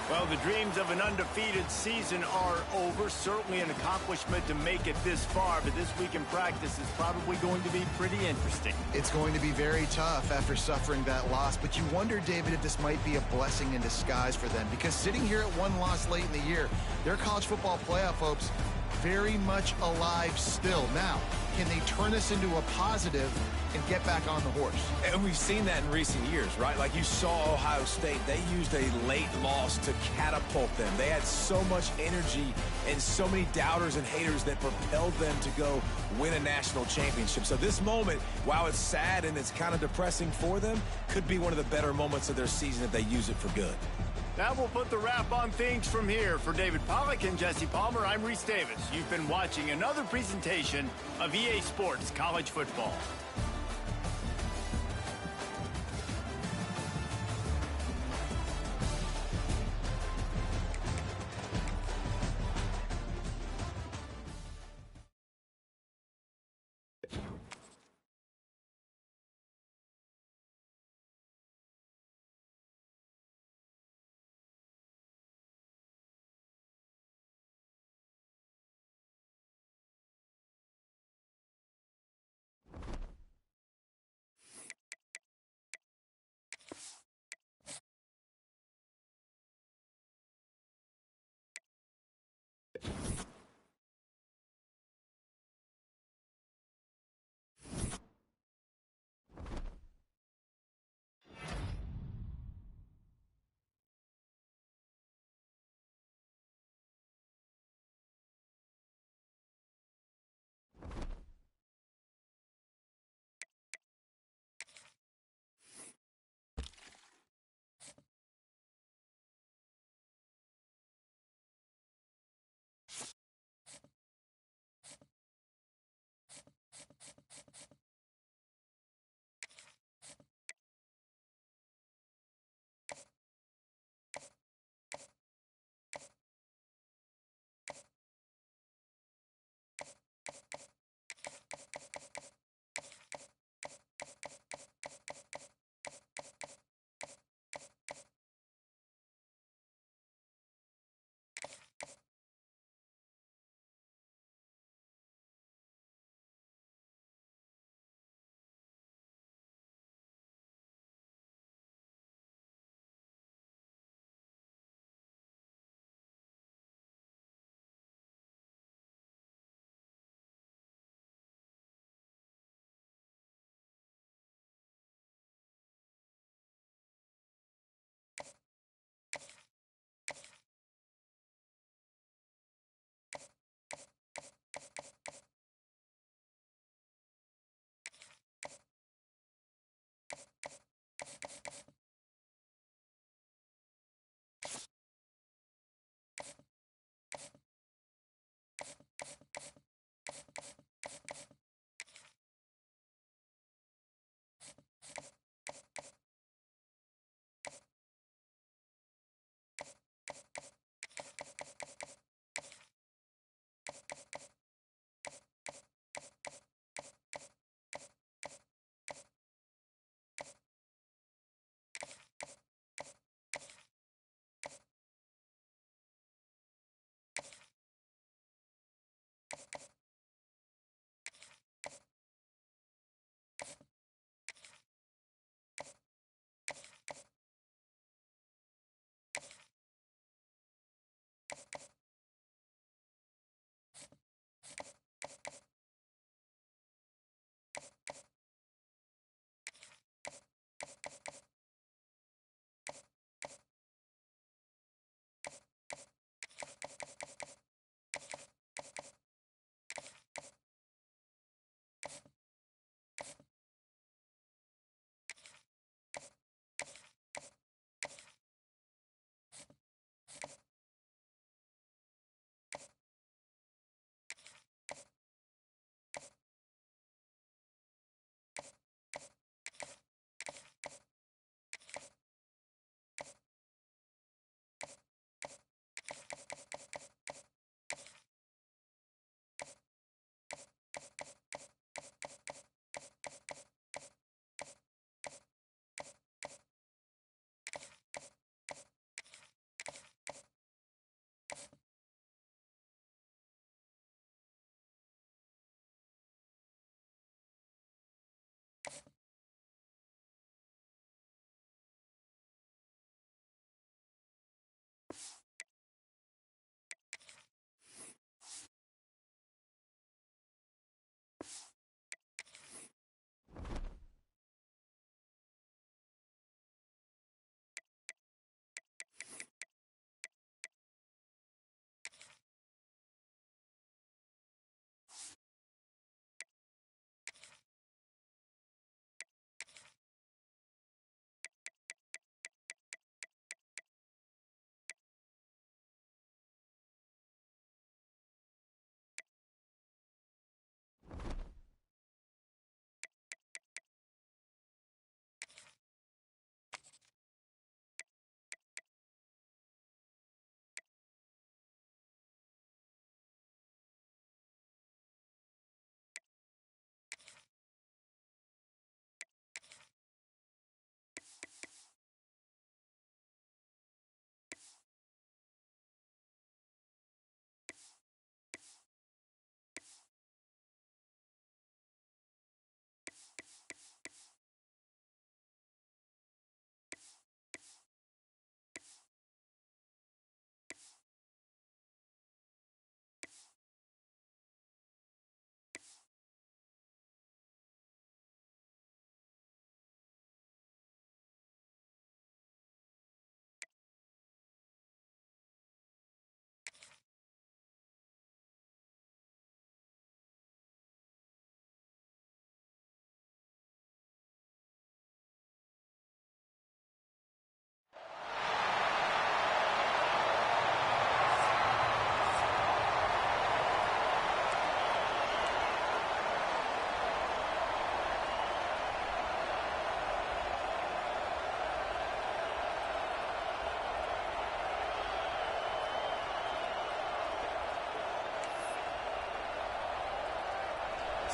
Well, the dreams of an undefeated season are over. Certainly an accomplishment to make it this far, but this week in practice is probably going to be pretty interesting. It's going to be very tough after suffering that loss, but you wonder, David, if this might be a blessing in disguise for them, because sitting here at 1 loss late in the year, their college football playoff hopes very much alive still. Now, can they turn this into a positive and get back on the horse? And we've seen that in recent years, right? Like you saw Ohio State, they used a late loss to catapult them. They had so much energy and so many doubters and haters that propelled them to go win a national championship. So this moment, while it's sad and it's kind of depressing for them, could be one of the better moments of their season if they use it for good. Now we'll put the wrap on things from here. For David Pollack and Jesse Palmer, I'm Reese Davis. You've been watching another presentation of EA Sports College Football.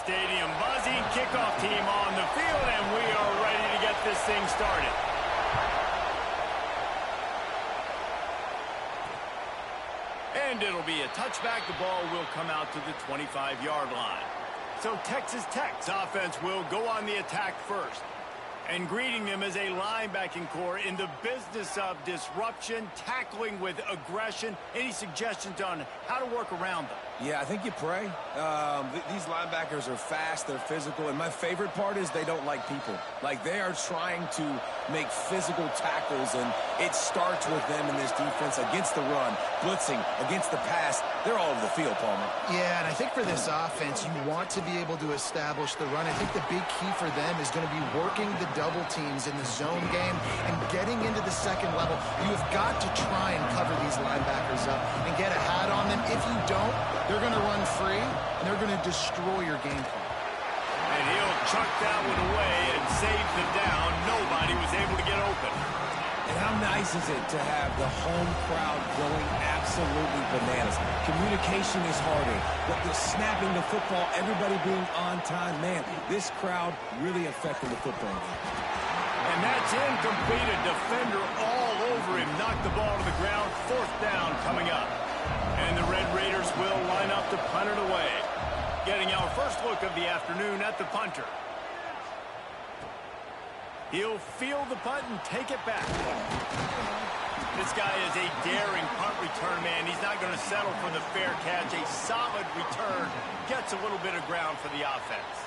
stadium buzzing. Kickoff team on the field, and we are ready to get this thing started. And it'll be a touchback. The ball will come out to the 25-yard line. So Texas Tech's offense will go on the attack first. And greeting them as a linebacking core in the business of disruption, tackling with aggression. Any suggestions on how to work around them? Yeah, I think you pray. These linebackers are fast, they're physical, and my favorite part is they don't like people. Like, they are trying to make physical tackles, and it starts with them in this defense against the run, blitzing, against the pass. They're all over the field, Palmer. Yeah, and I think for this offense, you want to be able to establish the run. I think the big key for them is going to be working the double teams in the zone game and getting into the second level. You have got to try and cover these linebackers up and get a hat on them. If you don't, they're going to run free, and they're going to destroy your game plan. And he'll chuck that one away and save the down. Nobody was able to get open. And how nice is it to have the home crowd going absolutely bananas? Communication is harder. The snapping the football, everybody being on time. Man, this crowd really affecting the football game. And that's incomplete. A defender all over him. Knocked the ball to the ground. 4th down coming up. And the Red Raiders will line up to punt it away. Getting our first look of the afternoon at the punter. He'll field the punt and take it back. This guy is a daring punt return man. He's not going to settle for the fair catch. A solid return. Gets a little bit of ground for the offense.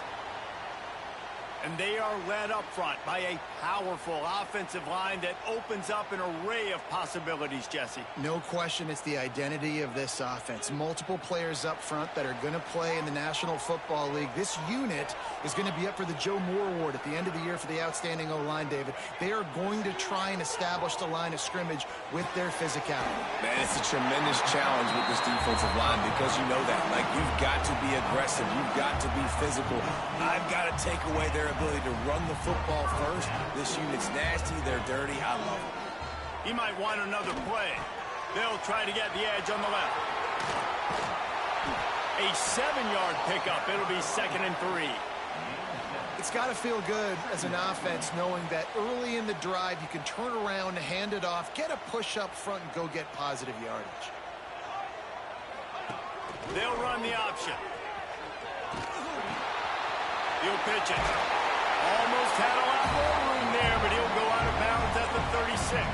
And they are led up front by a powerful offensive line that opens up an array of possibilities, Jesse. No question it's the identity of this offense. Multiple players up front that are going to play in the National Football League. This unit is going to be up for the Joe Moore Award at the end of the year for the outstanding O-line, David. They are going to try and establish the line of scrimmage with their physicality. Man, it's a tremendous challenge with this defensive line because you know that. Like, you've got to be aggressive. You've got to be physical. I've got to take away their ability to run the football first. This unit's nasty. They're dirty. I love it. He might want another play. They'll try to get the edge on the left. A 7-yard pickup. It'll be 2nd and 3. It's got to feel good as an offense knowing that early in the drive you can turn around, hand it off, get a push up front, and go get positive yardage. They'll run the option. He'll pitch it. Almost had a lot more room there, but he'll go out of bounds at the 36.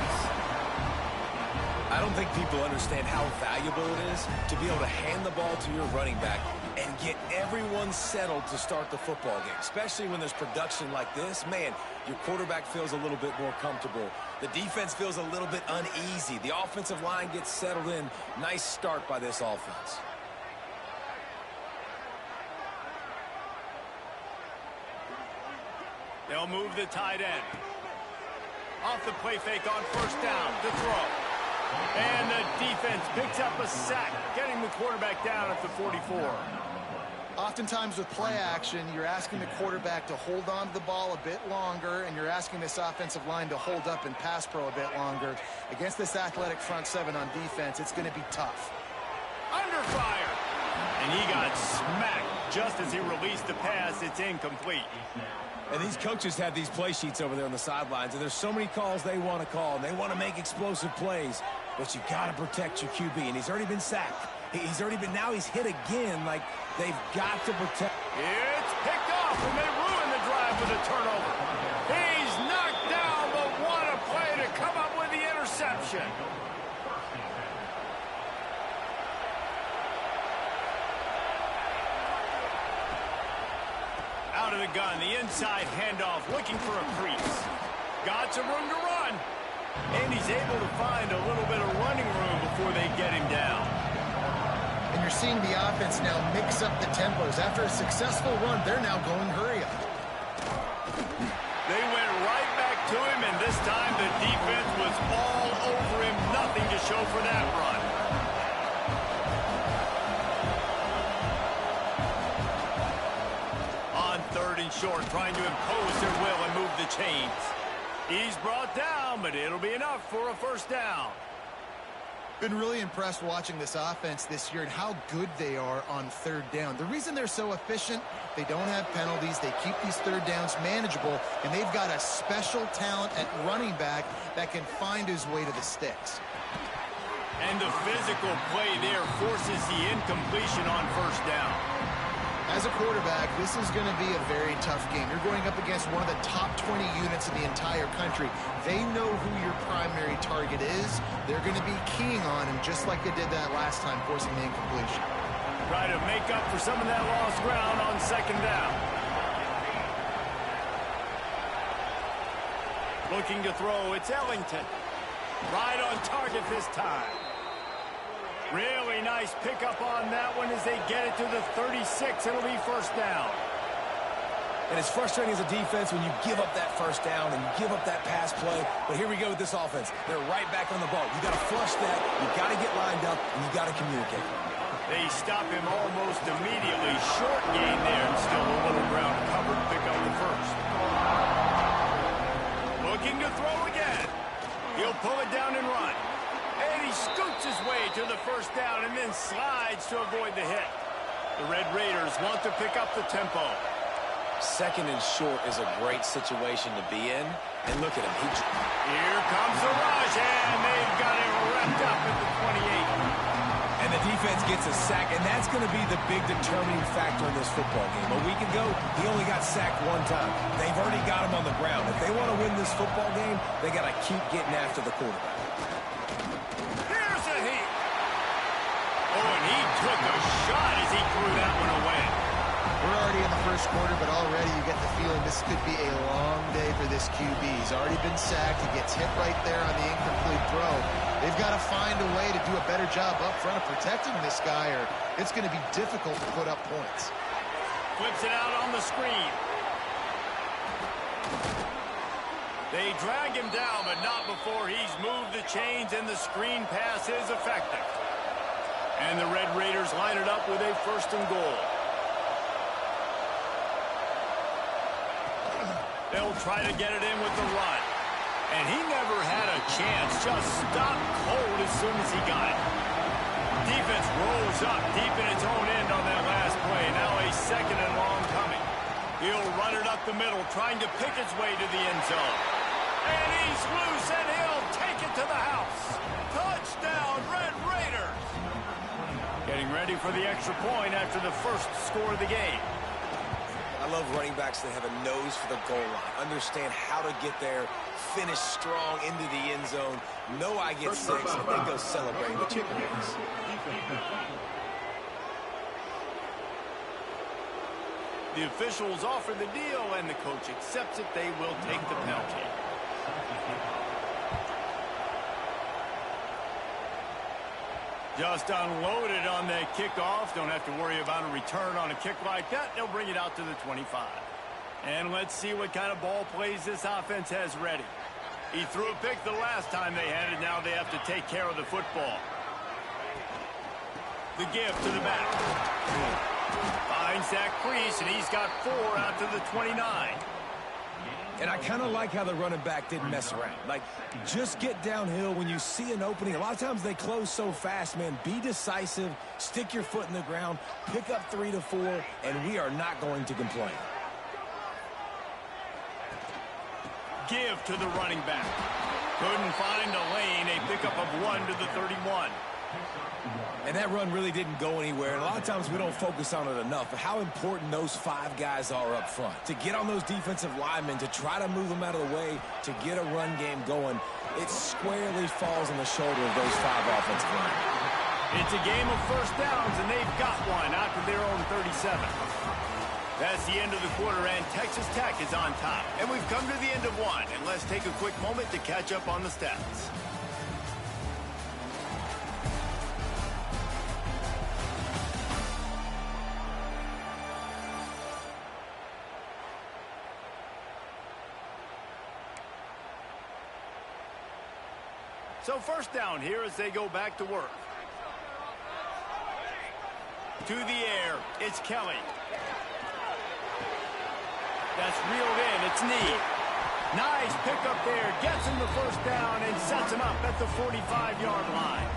I don't think people understand how valuable it is to be able to hand the ball to your running back and get everyone settled to start the football game, especially when there's production like this. Man, your quarterback feels a little bit more comfortable. The defense feels a little bit uneasy. The offensive line gets settled in. Nice start by this offense. They'll move the tight end. Off the play fake on 1st down to throw. And the defense picks up a sack, getting the quarterback down at the 44. Oftentimes with play action, you're asking the quarterback to hold on to the ball a bit longer, and you're asking this offensive line to hold up and pass pro a bit longer. Against this athletic front 7 on defense, it's going to be tough. Under fire. And he got smacked just as he released the pass. It's incomplete. And these coaches have these play sheets over there on the sidelines, and there's so many calls they want to call, and they want to make explosive plays. But you got to protect your QB, and he's already been sacked. Now he's hit again. Like, they've got to protect. It's picked off, and they ruin the drive with a turnover. He's knocked down, but what a play to come up with the interception. Out of the gun, the inside handoff, looking for a crease. Got some room to run. And he's able to find a little bit of running room before they get him down. And you're seeing the offense now mix up the tempos. After a successful run, they're now going hurry up. They went right back to him, and this time the defense was all over him. Nothing to show for that run. On 3rd and short, trying to impose their will and move the chains. He's brought down, but it'll be enough for a 1st down. Been really impressed watching this offense this year and how good they are on third down. The reason they're so efficient, they don't have penalties. They keep these third downs manageable, and they've got a special talent at running back that can find his way to the sticks. And the physical play there forces the incompletion on first down. As a quarterback, this is going to be a very tough game. You're going up against one of the top 20 units in the entire country. They know who your primary target is. They're going to be keying on him just like they did that last time, forcing the incompletion. Try to make up for some of that lost ground on second down. Looking to throw, it's Ellington. Right on target this time. Really nice pickup on that one as they get it to the 36. It'll be first down. And it's frustrating as a defense when you give up that first down and you give up that pass play. But here we go with this offense. They're right back on the ball. You got to flush that. You got to get lined up, and you got to communicate. They stop him almost immediately. Short gain there, and still a little ground covered to pick up the first. Looking to throw again. He'll pull it down and run. And he scoots his way to the first down and then slides to avoid the hit. The Red Raiders want to pick up the tempo. Second and short is a great situation to be in. And look at him. Here comes the rush, and they've got him wrapped up at the 28. And the defense gets a sack, and that's going to be the big determining factor in this football game. A week ago, he only got sacked one time. They've already got him on the ground. If they want to win this football game, they got to keep getting after the quarterback. Oh, and he took a shot as he threw that one away. We're already in the first quarter, but already you get the feeling this could be a long day for this QB. He's already been sacked. He gets hit right there on the incomplete throw. They've got to find a way to do a better job up front of protecting this guy, or it's going to be difficult to put up points. Flips it out on the screen. They drag him down, but not before he's moved the chains, and the screen pass is effective. And the Red Raiders line it up with a first and goal. They'll try to get it in with the run. And he never had a chance. Just stopped cold as soon as he got it. Defense rolls up deep in its own end on that last play. Now a second and long coming. He'll run it up the middle, trying to pick its way to the end zone. And he's loose, and he'll take it to the house. Touchdown, Red Raiders! Getting ready for the extra point after the first score of the game. I love running backs that have a nose for the goal line, understand how to get there, finish strong into the end zone, know I get 6, and then go celebrating the chicken wings. The officials offer the deal, and the coach accepts it. They will take the penalty. Just unloaded on that kickoff. Don't have to worry about a return on a kick like that. They'll bring it out to the 25. And let's see what kind of ball plays this offense has ready. He threw a pick the last time they had it. Now they have to take care of the football. The give to the back. Finds that crease, and he's got 4 out to the 29. And I kind of like how the running back didn't mess around. Like, just get downhill when you see an opening. A lot of times they close so fast, man. Be decisive, stick your foot in the ground, pick up 3 to 4, and we are not going to complain. Give to the running back. Couldn't find a lane. A pickup of 1 to the 31. And that run really didn't go anywhere. And a lot of times we don't focus on it enough. But how important those 5 guys are up front. To get on those defensive linemen, to try to move them out of the way, to get a run game going, it squarely falls on the shoulder of those 5 offensive linemen. It's a game of first downs, and they've got one out to their own 37. That's the end of the quarter, and Texas Tech is on top. And we've come to the end of one. And let's take a quick moment to catch up on the stats. So first down here as they go back to work. To the air, it's Kelly. That's reeled in, it's Knee. Nice pickup there, gets him the first down and sets him up at the 45-yard line.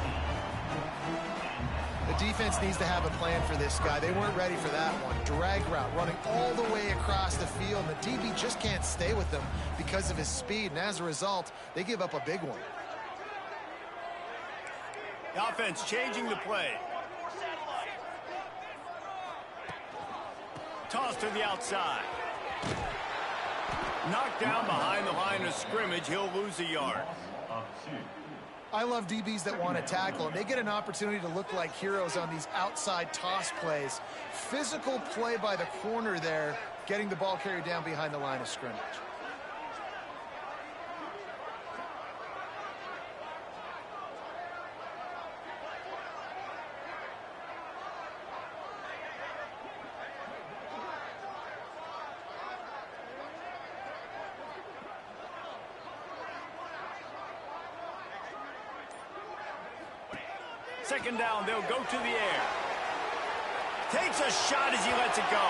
The defense needs to have a plan for this guy. They weren't ready for that one. Drag route running all the way across the field. The DB just can't stay with them because of his speed, and as a result, they give up a big one. The offense changing the play. Toss to the outside. Knocked down behind the line of scrimmage. He'll lose a yard. I love DBs that want to tackle, and they get an opportunity to look like heroes on these outside toss plays. Physical play by the corner there, getting the ball carried down behind the line of scrimmage. Second down, they'll go to the air. Takes a shot as he lets it go.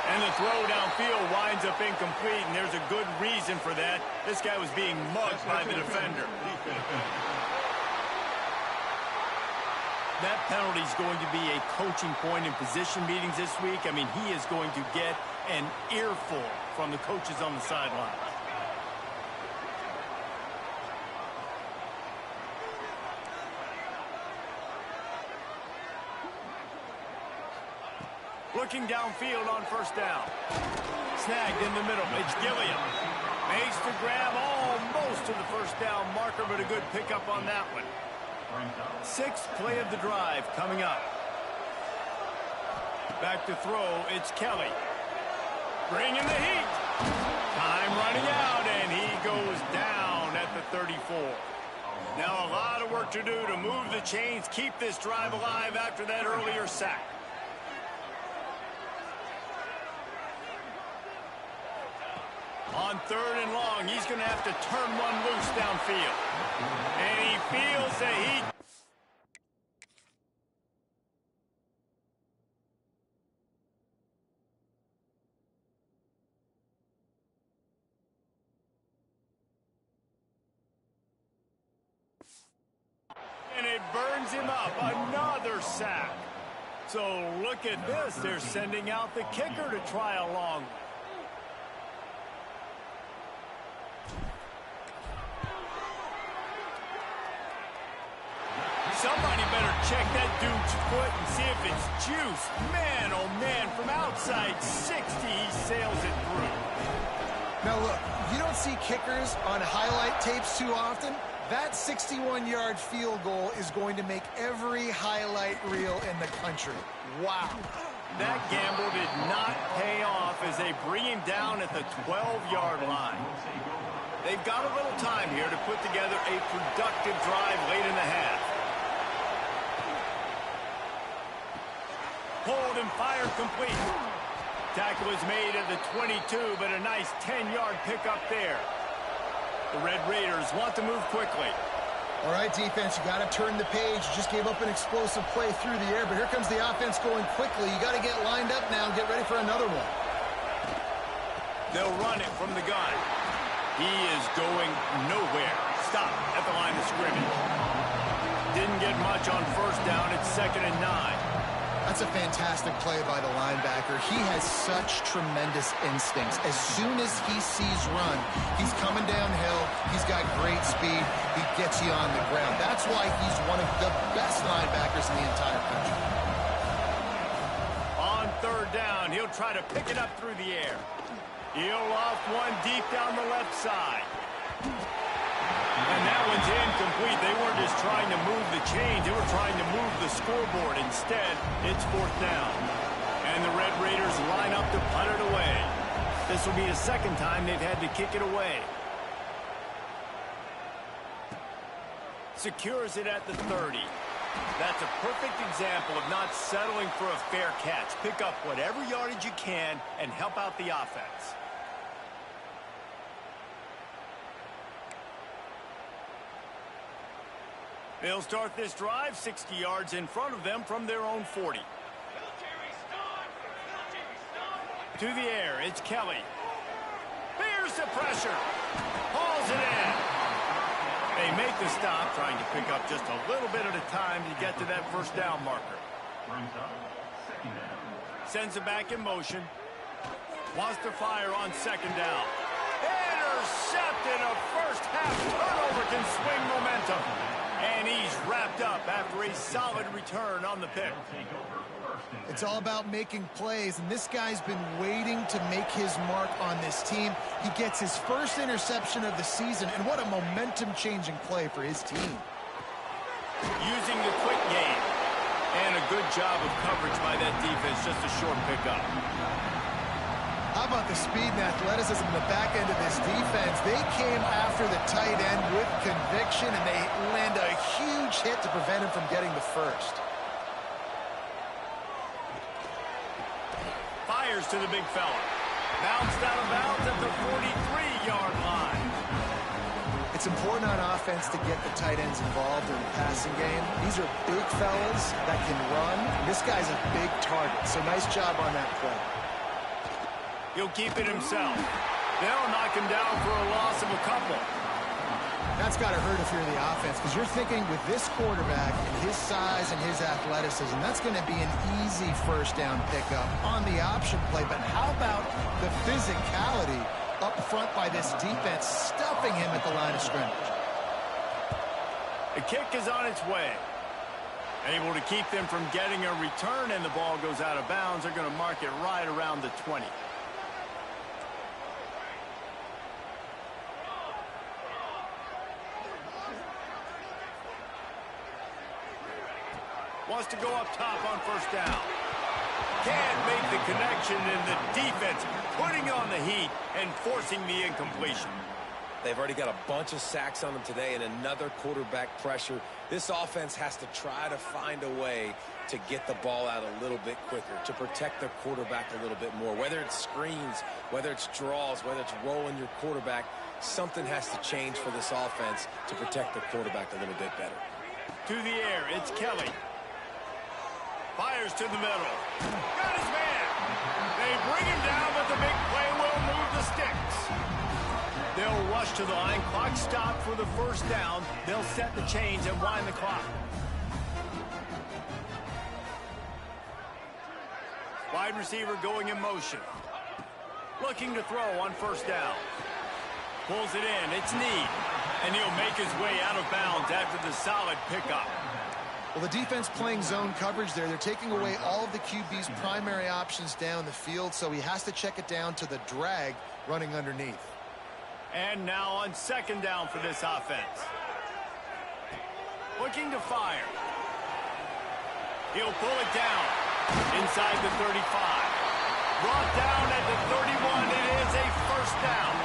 And the throw downfield winds up incomplete, and there's a good reason for that. This guy was being mugged by the defender. That penalty is going to be a coaching point in position meetings this week. I mean, he is going to get an earful from the coaches on the sideline. Looking downfield on first down. Snagged in the middle. It's Gilliam. Makes the grab almost to the first down marker, but a good pickup on that one. Sixth play of the drive coming up. Back to throw. It's Kelly. Bringing the heat. Time running out, and he goes down at the 34. Now a lot of work to do to move the chains, keep this drive alive after that earlier sack. On third and long, he's going to have to turn one loose downfield. And he feels the heat. And it burns him up. Another sack. So look at this. They're sending out the kicker to try a long one. Somebody better check that dude's foot and see if it's juice. Man, oh man, from outside 60, he sails it through. Now look, you don't see kickers on highlight tapes too often. That 61-yard field goal is going to make every highlight reel in the country. Wow. That gamble did not pay off as they bring him down at the 12-yard line. They've got a little time here to put together a productive drive late in the half. Hold and fire complete. Tackle is made at the 22, but a nice 10-yard pickup there. The Red Raiders want to move quickly. All right, defense, you got to turn the page. You just gave up an explosive play through the air, but here comes the offense going quickly. You got to get lined up now and get ready for another one. They'll run it from the gun. He is going nowhere. Stop at the line of scrimmage. Didn't get much on first down. It's 2nd and 9. That's a fantastic play by the linebacker. He has such tremendous instincts. As soon as he sees run, he's coming downhill. He's got great speed. He gets you on the ground. That's why he's one of the best linebackers in the entire country. On third down, he'll try to pick it up through the air. He'll loft one deep down the left side. And that one's incomplete. They weren't just trying to move the chains. They were trying to move the scoreboard. Instead, it's 4th down. And the Red Raiders line up to punt it away. This will be the second time they've had to kick it away. Secures it at the 30. That's a perfect example of not settling for a fair catch. Pick up whatever yardage you can and help out the offense. They'll start this drive 60 yards in front of them from their own 40. To the air, it's Kelly. Bears the pressure. Hauls it in. They make the stop, trying to pick up just a little bit at a time to get to that first down marker. Sends it back in motion. Wants to fire on second down. Intercepted. A first half turnover can swing momentum. And he's wrapped up after a solid return on the pick. It's all about making plays, and this guy's been waiting to make his mark on this team. He gets his first interception of the season, and what a momentum-changing play for his team. Using the quick game. And a good job of coverage by that defense, just a short pickup. How about the speed and athleticism in the back end of this defense? They came after the tight end with conviction, and they land a huge hit to prevent him from getting the first. Fires to the big fella. Bounced out of bounds at the 43-yard line. It's important on offense to get the tight ends involved in the passing game. These are big fellas that can run. This guy's a big target, so nice job on that play. He'll keep it himself. They'll knock him down for a loss of a couple. That's got to hurt if you're the offense, because you're thinking with this quarterback and his size and his athleticism, that's going to be an easy first down pickup on the option play. But how about the physicality up front by this defense, stuffing him at the line of scrimmage? The kick is on its way. Able to keep them from getting a return, and the ball goes out of bounds. They're going to mark it right around the 20. Wants to go up top on first down. Can't make the connection, and the defense putting on the heat and forcing the incompletion. They've already got a bunch of sacks on them today and another quarterback pressure. This offense has to try to find a way to get the ball out a little bit quicker, to protect their quarterback a little bit more. Whether it's screens, whether it's draws, whether it's rolling your quarterback, something has to change for this offense to protect their quarterback a little bit better. To the air, it's Kelly. Fires to the middle. Got his man. They bring him down, but the big play will move the sticks. They'll rush to the line. Clock stopped for the first down. They'll set the chains and wind the clock. Wide receiver going in motion. Looking to throw on first down. Pulls it in. It's Need. And he'll make his way out of bounds after the solid pickup. Well, the defense playing zone coverage there. They're taking away all of the QB's primary options down the field, so he has to check it down to the drag running underneath. And now on second down for this offense. Looking to fire. He'll pull it down inside the 35. Brought down at the 31. It is a first down.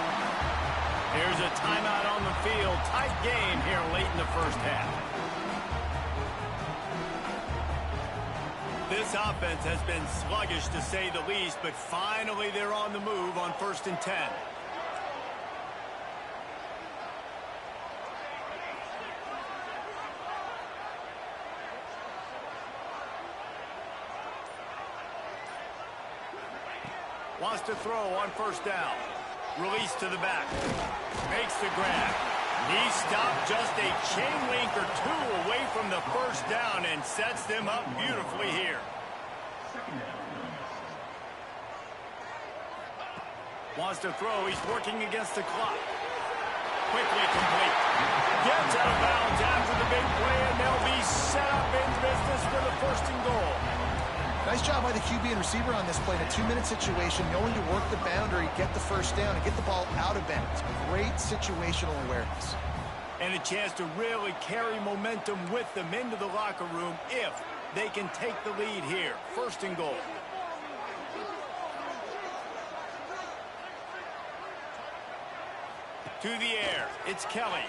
Here's a timeout on the field. Tight game here late in the first half. This offense has been sluggish, to say the least, but finally they're on the move on 1st and 10. Wants to throw on first down. Release to the back. Makes the grab. He stopped just a chain link or two away from the first down and sets them up beautifully here. Wants to throw. He's working against the clock. Quickly complete. Gets out of bounds after the big play, and they'll be set up in business for the 1st and goal. Nice job by the QB and receiver on this play in a 2-minute situation, knowing to work the boundary, get the first down, and get the ball out of bounds. Great situational awareness. And a chance to really carry momentum with them into the locker room if they can take the lead here. 1st and goal. To the air, it's Kelly.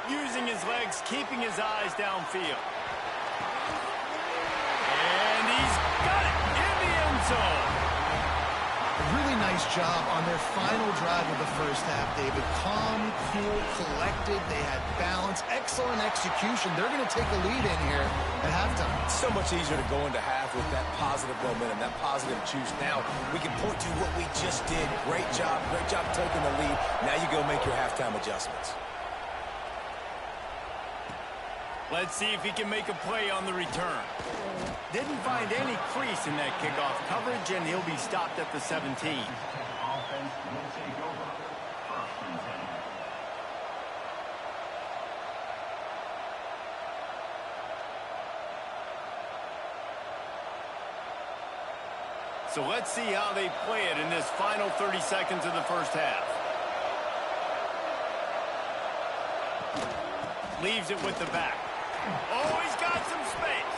Using his legs, keeping his eyes downfield. And he's got it in the end zone. A really nice job on their final drive of the first half, David. Calm, cool, collected. They had balance. Excellent execution. They're going to take a lead in here at halftime. It's so much easier to go into half with that positive momentum, that positive juice. Now we can point to what we just did. Great job taking the lead. Now you go make your halftime adjustments. Let's see if he can make a play on the return. Didn't find any crease in that kickoff coverage, and he'll be stopped at the 17. Offense will take over. First and 10. So let's see how they play it in this final 30 seconds of the first half. Leaves it with the back. Oh, he's got some space.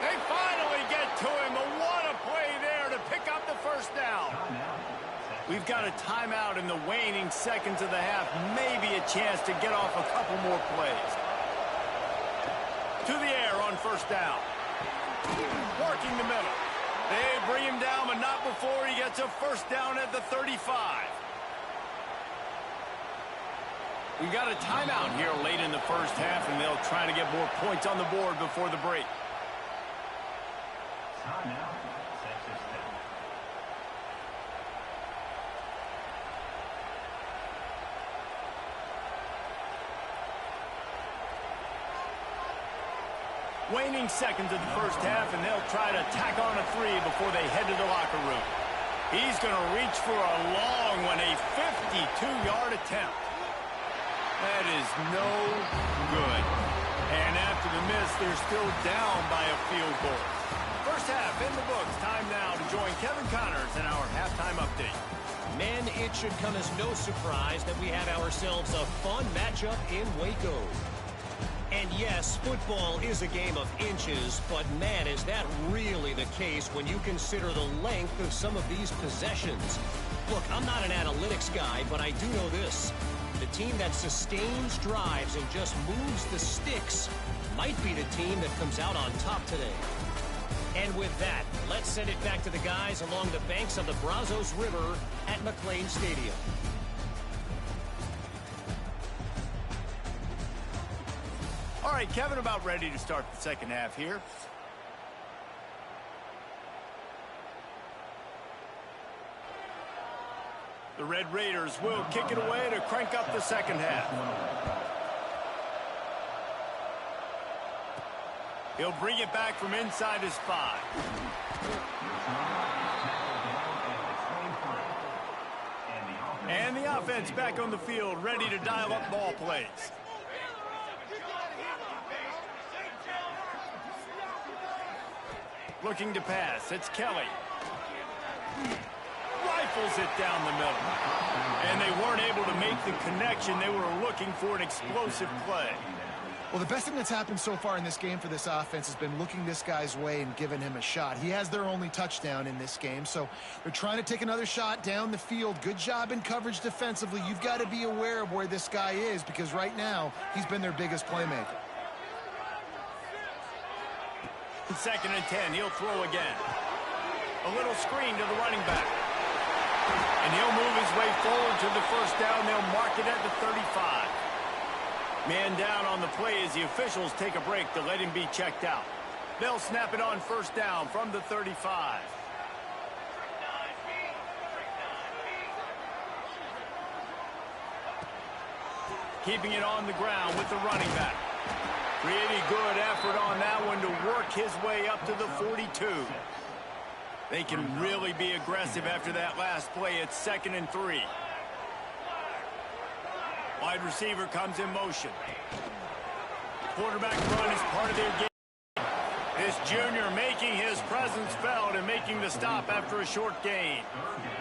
They finally get to him. What a play there to pick up the first down. We've got a timeout in the waning seconds of the half. Maybe a chance to get off a couple more plays. To the air on first down. Working the middle. They bring him down, but not before he gets a first down at the 35. We've got a timeout here late in the first half, and they'll try to get more points on the board before the break. Timeout. Texas Tech. Waning seconds of the first half, and they'll try to tack on a 3 before they head to the locker room. He's going to reach for a long one, a 52-yard attempt. That is no good. And after the miss, they're still down by a field goal. First half in the books. Time now to join Kevin Connors in our halftime update. Men, it should come as no surprise that we have ourselves a fun matchup in Waco. And yes, football is a game of inches, but man, is that really the case when you consider the length of some of these possessions. Look, I'm not an analytics guy, but I do know this. The team that sustains drives and just moves the sticks might be the team that comes out on top today. And with that, let's send it back to the guys along the banks of the Brazos River at McLean Stadium. All right, Kevin, about ready to start the second half here. The Red Raiders will kick it away to crank up the second half. He'll bring it back from inside his 5. And the offense back on the field, ready to dial up ball plays. Looking to pass. It's Kelly. Rifles it down the middle. And they weren't able to make the connection. They were looking for an explosive play. Well, the best thing that's happened so far in this game for this offense has been looking this guy's way and giving him a shot. He has their only touchdown in this game, so they're trying to take another shot down the field. Good job in coverage defensively. You've got to be aware of where this guy is because right now he's been their biggest playmaker. Second and 10, he'll throw again. A little screen to the running back. And he'll move his way forward to the first down. They'll mark it at the 35. Man down on the play as the officials take a break to let him be checked out. They'll snap it on first down from the 35. Keeping it on the ground with the running back. Pretty good effort on that one to work his way up to the 42. They can really be aggressive after that last play. It's 2nd and 3. Wide receiver comes in motion. Quarterback run is part of their game. This junior making his presence felt and making the stop after a short gain.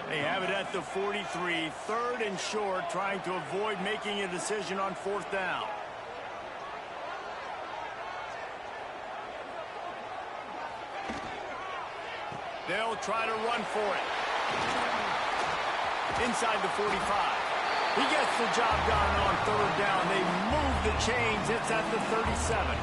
They have it at the 43, 3rd and short, trying to avoid making a decision on 4th down. They'll try to run for it. Inside the 45. He gets the job done on 3rd down. They move the chains. It's at the 37.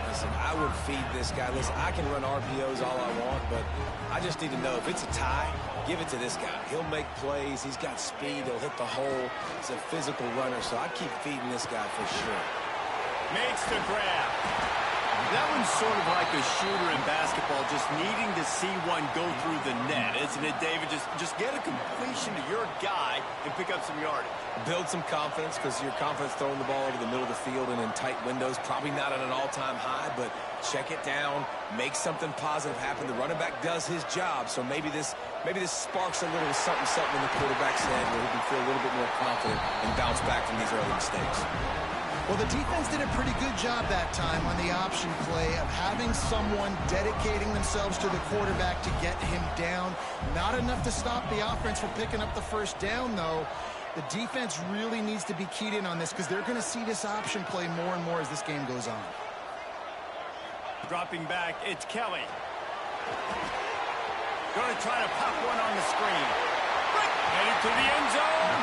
Listen, I would feed this guy. Listen, I can run RPOs all I want, but I just need to know if it's a tie, give it to this guy. He'll make plays. He's got speed. He'll hit the hole. He's a physical runner, so I keep feeding this guy for sure. Makes the grab. That one's sort of like a shooter in basketball, just needing to see one go through the net, isn't it, David? Just get a completion to your guy and pick up some yardage. Build some confidence, because your confidence throwing the ball over the middle of the field and in tight windows, probably not at an all-time high, but check it down, make something positive happen. The running back does his job, so maybe this sparks a little something in the quarterback's head where he can feel a little bit more confident and bounce back from these early mistakes. Well, the defense did a pretty good job that time on the option play of having someone dedicating themselves to the quarterback to get him down. Not enough to stop the offense from picking up the first down, though. The defense really needs to be keyed in on this because they're going to see this option play more and more as this game goes on. Dropping back, it's Kelly. Going to try to pop one on the screen. Headed to the end zone.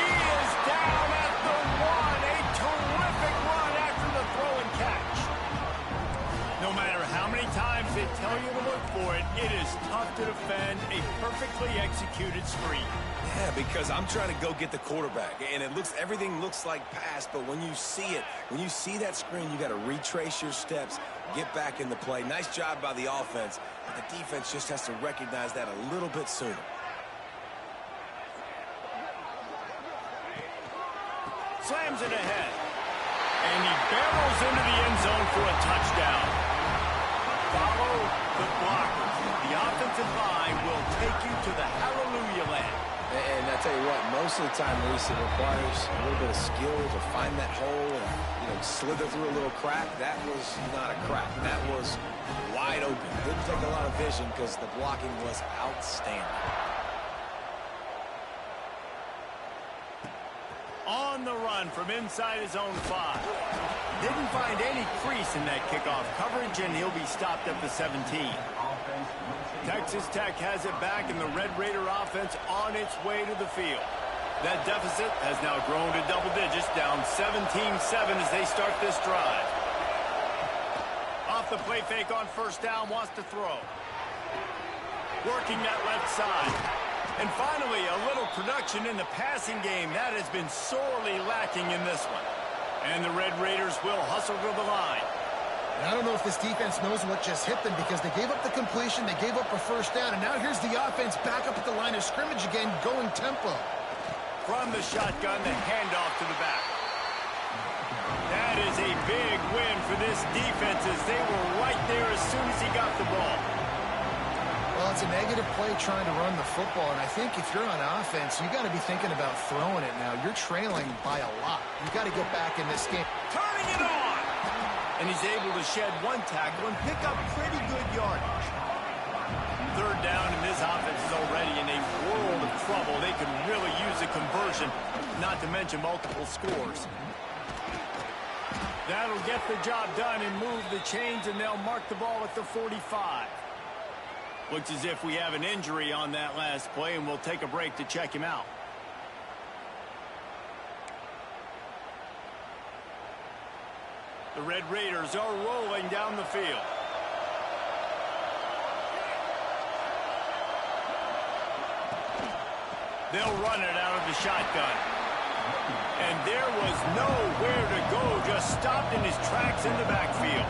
He is down at the one. A terrific run after the throw and catch. No matter how many times they tell you to look for it, it is tough to defend a perfectly executed screen. Yeah, because I'm trying to go get the quarterback, and everything looks like pass, but when you see it, when you see that screen, you got to retrace your steps, get back in the play. Nice job by the offense, but the defense just has to recognize that a little bit sooner. Slams it ahead. And he barrels into the end zone for a touchdown. Follow the blockers. The offensive line will take you to the hallelujah land. And I tell you what, most of the time, Reese, it requires a little bit of skill to find that hole and, slither through a little crack. That was not a crack. That was wide open. Didn't take a lot of vision because the blocking was outstanding. On the run from inside his own 5. Didn't find any crease in that kickoff coverage, and he'll be stopped at the 17. Texas Tech has it back, and the Red Raider offense on its way to the field. That deficit has now grown to double digits, down 17-7 as they start this drive. Off the play fake on first down, wants to throw. Working that left side. And finally, a little production in the passing game. That has been sorely lacking in this one. And the Red Raiders will hustle to the line. And I don't know if this defense knows what just hit them because they gave up the completion, they gave up a first down, and now here's the offense back up at the line of scrimmage again, going tempo. From the shotgun, the handoff to the back. That is a big win for this defense as they were right there as soon as he got the ball. Well, it's a negative play trying to run the football, and I think if you're on offense, you got to be thinking about throwing it now. You're trailing by a lot. You got to get back in this game. Turning it on! And he's able to shed one tackle and pick up pretty good yardage. Third down, and this offense is already in a world of trouble. They could really use a conversion, not to mention multiple scores. That'll get the job done and move the chains, and they'll mark the ball at the 45. Looks as if we have an injury on that last play, and we'll take a break to check him out. The Red Raiders are rolling down the field. They'll run it out of the shotgun. And there was nowhere to go, just stopped in his tracks in the backfield.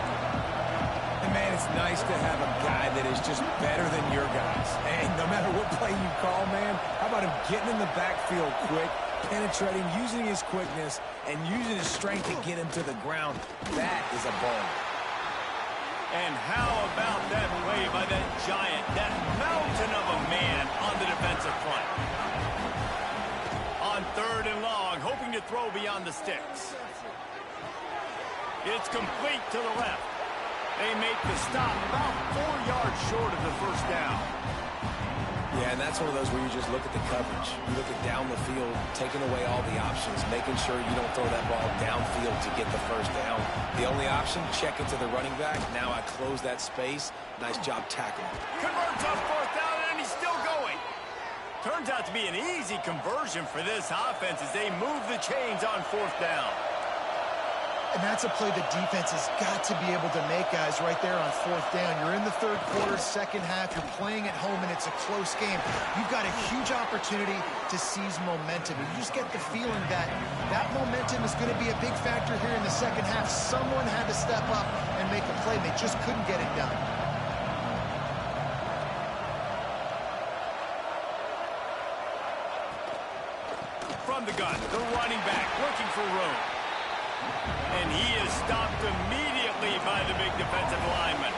And man, it's nice to have a guy that is just better than your guys. And no matter what play you call, man, how about him getting in the backfield quick, penetrating, using his quickness, and using his strength to get him to the ground? That is a ball. And how about that play by that giant, that mountain of a man on the defensive front? On third and long, hoping to throw beyond the sticks. It's complete to the left. They make the stop about 4 yards short of the first down. Yeah, and that's one of those where you just look at the coverage. You look at down the field, taking away all the options, making sure you don't throw that ball downfield to get the first down. The only option, check it to the running back. Now I close that space. Nice job tackling. Converts on fourth down, and he's still going. Turns out to be an easy conversion for this offense as they move the chains on fourth down. And that's a play the defense has got to be able to make, guys, right there on fourth down. You're in the third quarter, second half. You're playing at home, and it's a close game. You've got a huge opportunity to seize momentum. You just get the feeling that that momentum is going to be a big factor here in the second half. Someone had to step up and make a play. They just couldn't get it done. From the gun, the running back looking for room. And he is stopped immediately by the big defensive lineman.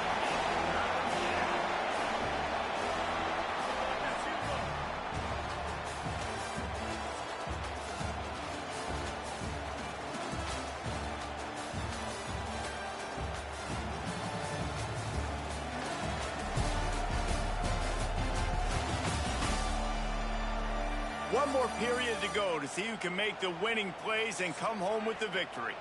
One more period to go to see who can make the winning plays and come home with the victory.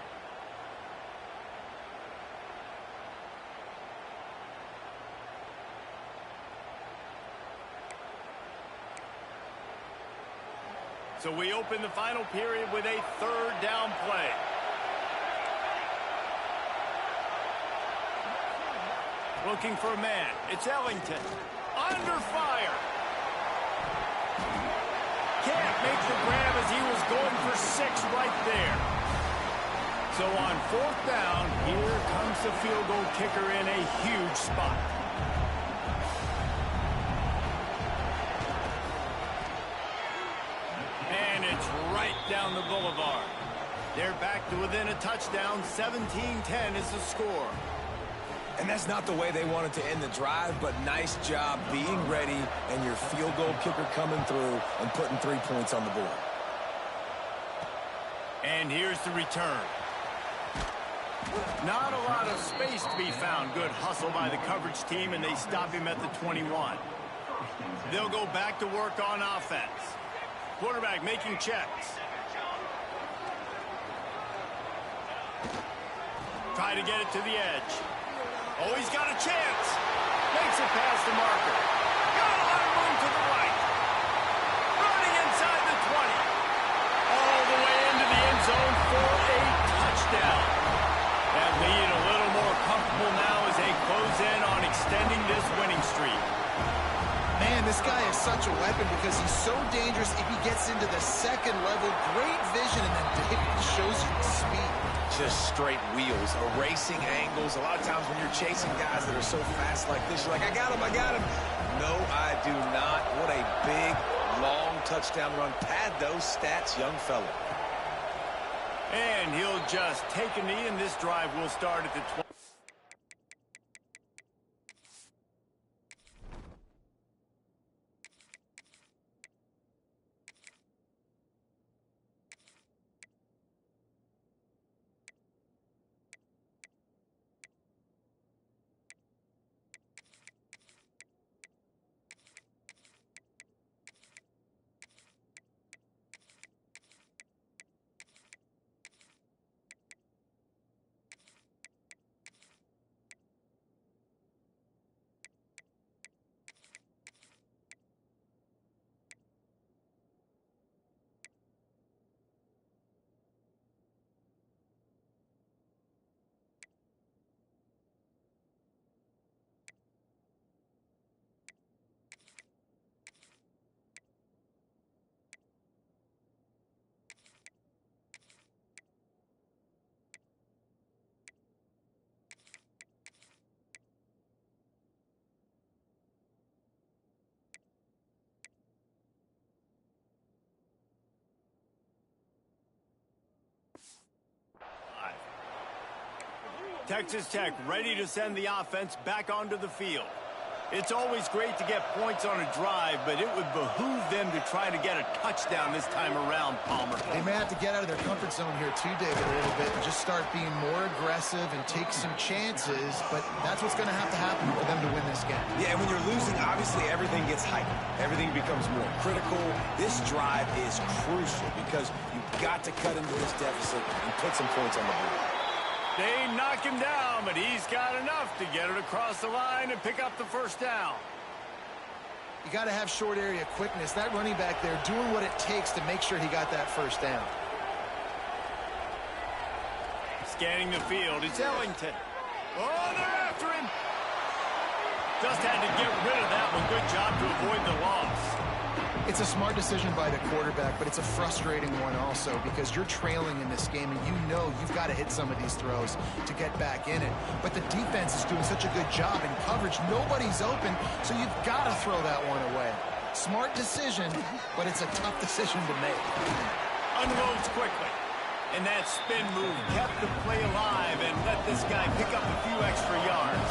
So we open the final period with a third down play. Looking for a man. It's Ellington. Under fire. Can't make the grab as he was going for 6 right there. So on fourth down, here comes the field goal kicker in a huge spot. And it's right down the boulevard. They're back to within a touchdown. 17-10 is the score. And that's not the way they wanted to end the drive, but nice job being ready and your field goal kicker coming through and putting 3 points on the board. And here's the return. Not a lot of space to be found. Good hustle by the coverage team, and they stop him at the 21. They'll go back to work on offense. Quarterback making checks. Try to get it to the edge. Oh, he's got a chance. Makes it past the marker. Got a lot of room to the right. Running inside the 20. All the way into the end zone for a touchdown. That lead a little more comfortable now as they close in on extending this winning streak. Man, this guy is such a weapon because he's so dangerous if he gets into the second level. Great vision, and then David shows you the speed. Just straight wheels, erasing angles. A lot of times when you're chasing guys that are so fast like this, you're like, I got him, I got him. No, I do not. What a big, long touchdown run. Pad those stats, young fella. And he'll just take a knee, and this drive will start at the 20. Texas Tech ready to send the offense back onto the field. It's always great to get points on a drive, but it would behoove them to try to get a touchdown this time around, Palmer. They may have to get out of their comfort zone here too, David, a little bit and just start being more aggressive and take some chances, but that's what's going to happen for them to win this game. Yeah, and when you're losing, obviously everything gets heightened. Everything becomes more critical. This drive is crucial because you've got to cut into this deficit and put some points on the board. They knock him down, but he's got enough to get it across the line and pick up the first down. You got to have short area quickness. That running back there doing what it takes to make sure he got that first down. Scanning the field is Ellington. Oh, they're after him. Just had to get rid of that one. Good job to avoid the loss. It's a smart decision by the quarterback, but it's a frustrating one also because you're trailing in this game and you know you've got to hit some of these throws to get back in it. But the defense is doing such a good job in coverage. Nobody's open, so you've got to throw that one away. Smart decision, but it's a tough decision to make. Unloads quickly. And that spin move kept the play alive and let this guy pick up a few extra yards.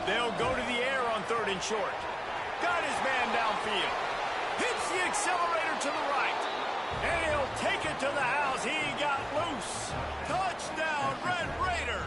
They'll go to the air on 3rd and short. Got his man downfield. Hits the accelerator to the right. And he'll take it to the house. He got loose. Touchdown, Red Raiders.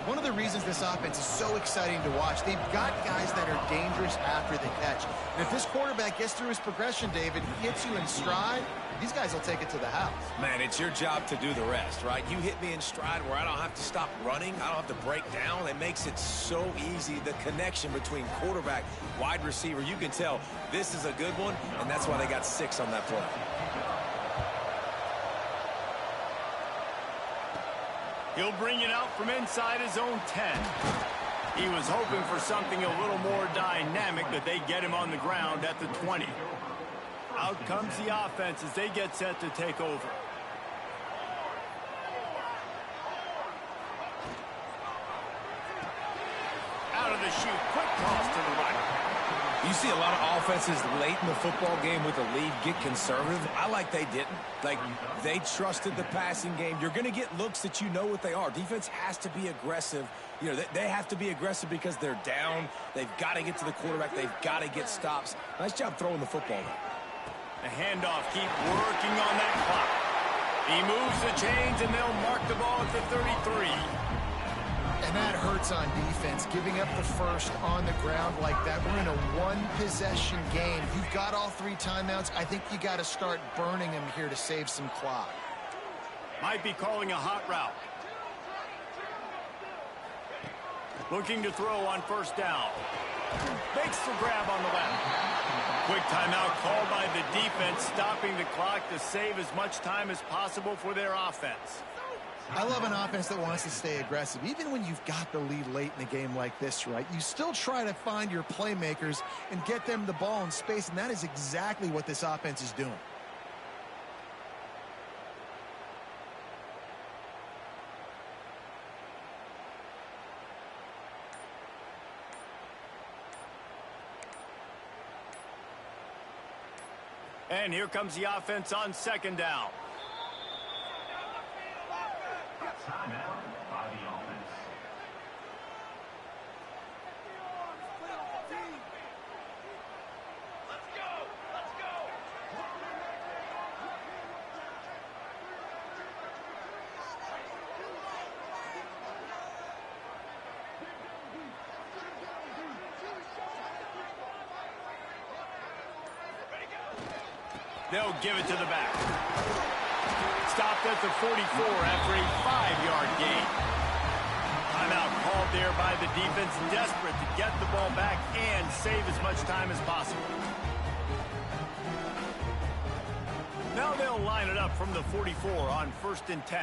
One of the reasons this offense is so exciting to watch, they've got guys that are dangerous after the catch. And if this quarterback gets through his progression, David, he hits you in stride, these guys will take it to the house. Man, it's your job to do the rest, right? You hit me in stride where I don't have to stop running. I don't have to break down. It makes it so easy. The connection between quarterback, wide receiver, you can tell this is a good one, and that's why they got 6 on that play. He'll bring it out from inside his own 10. He was hoping for something a little more dynamic, but they get him on the ground at the 20. Out comes the offense as they get set to take over. Out of the chute, quick toss to the right. You see a lot of offenses late in the football game with the lead get conservative. I like they didn't. Like, they trusted the passing game. You're going to get looks that you know what they are. Defense has to be aggressive. You know, they have to be aggressive because they're down. They've got to get to the quarterback. They've got to get stops. Nice job throwing the football, though. The handoff, keep working on that clock. He moves the chains, and they'll mark the ball at the 33. And that hurts on defense, giving up the first on the ground like that. We're in a one-possession game. You've got all 3 timeouts. I think you got to start burning them here to save some clock. Might be calling a hot route. Looking to throw on 1st down. Makes the grab on the left. Quick timeout called by the defense, stopping the clock to save as much time as possible for their offense. I love an offense that wants to stay aggressive. Even when you've got the lead late in a game like this, right, you still try to find your playmakers and get them the ball in space, and that is exactly what this offense is doing. And here comes the offense on 2nd down. Timeout by the offense. They'll give it to the back. Stopped at the 44 after a 5-yard gain. Timeout called there by the defense, desperate to get the ball back and save as much time as possible. Now they'll line it up from the 44 on 1st and 10.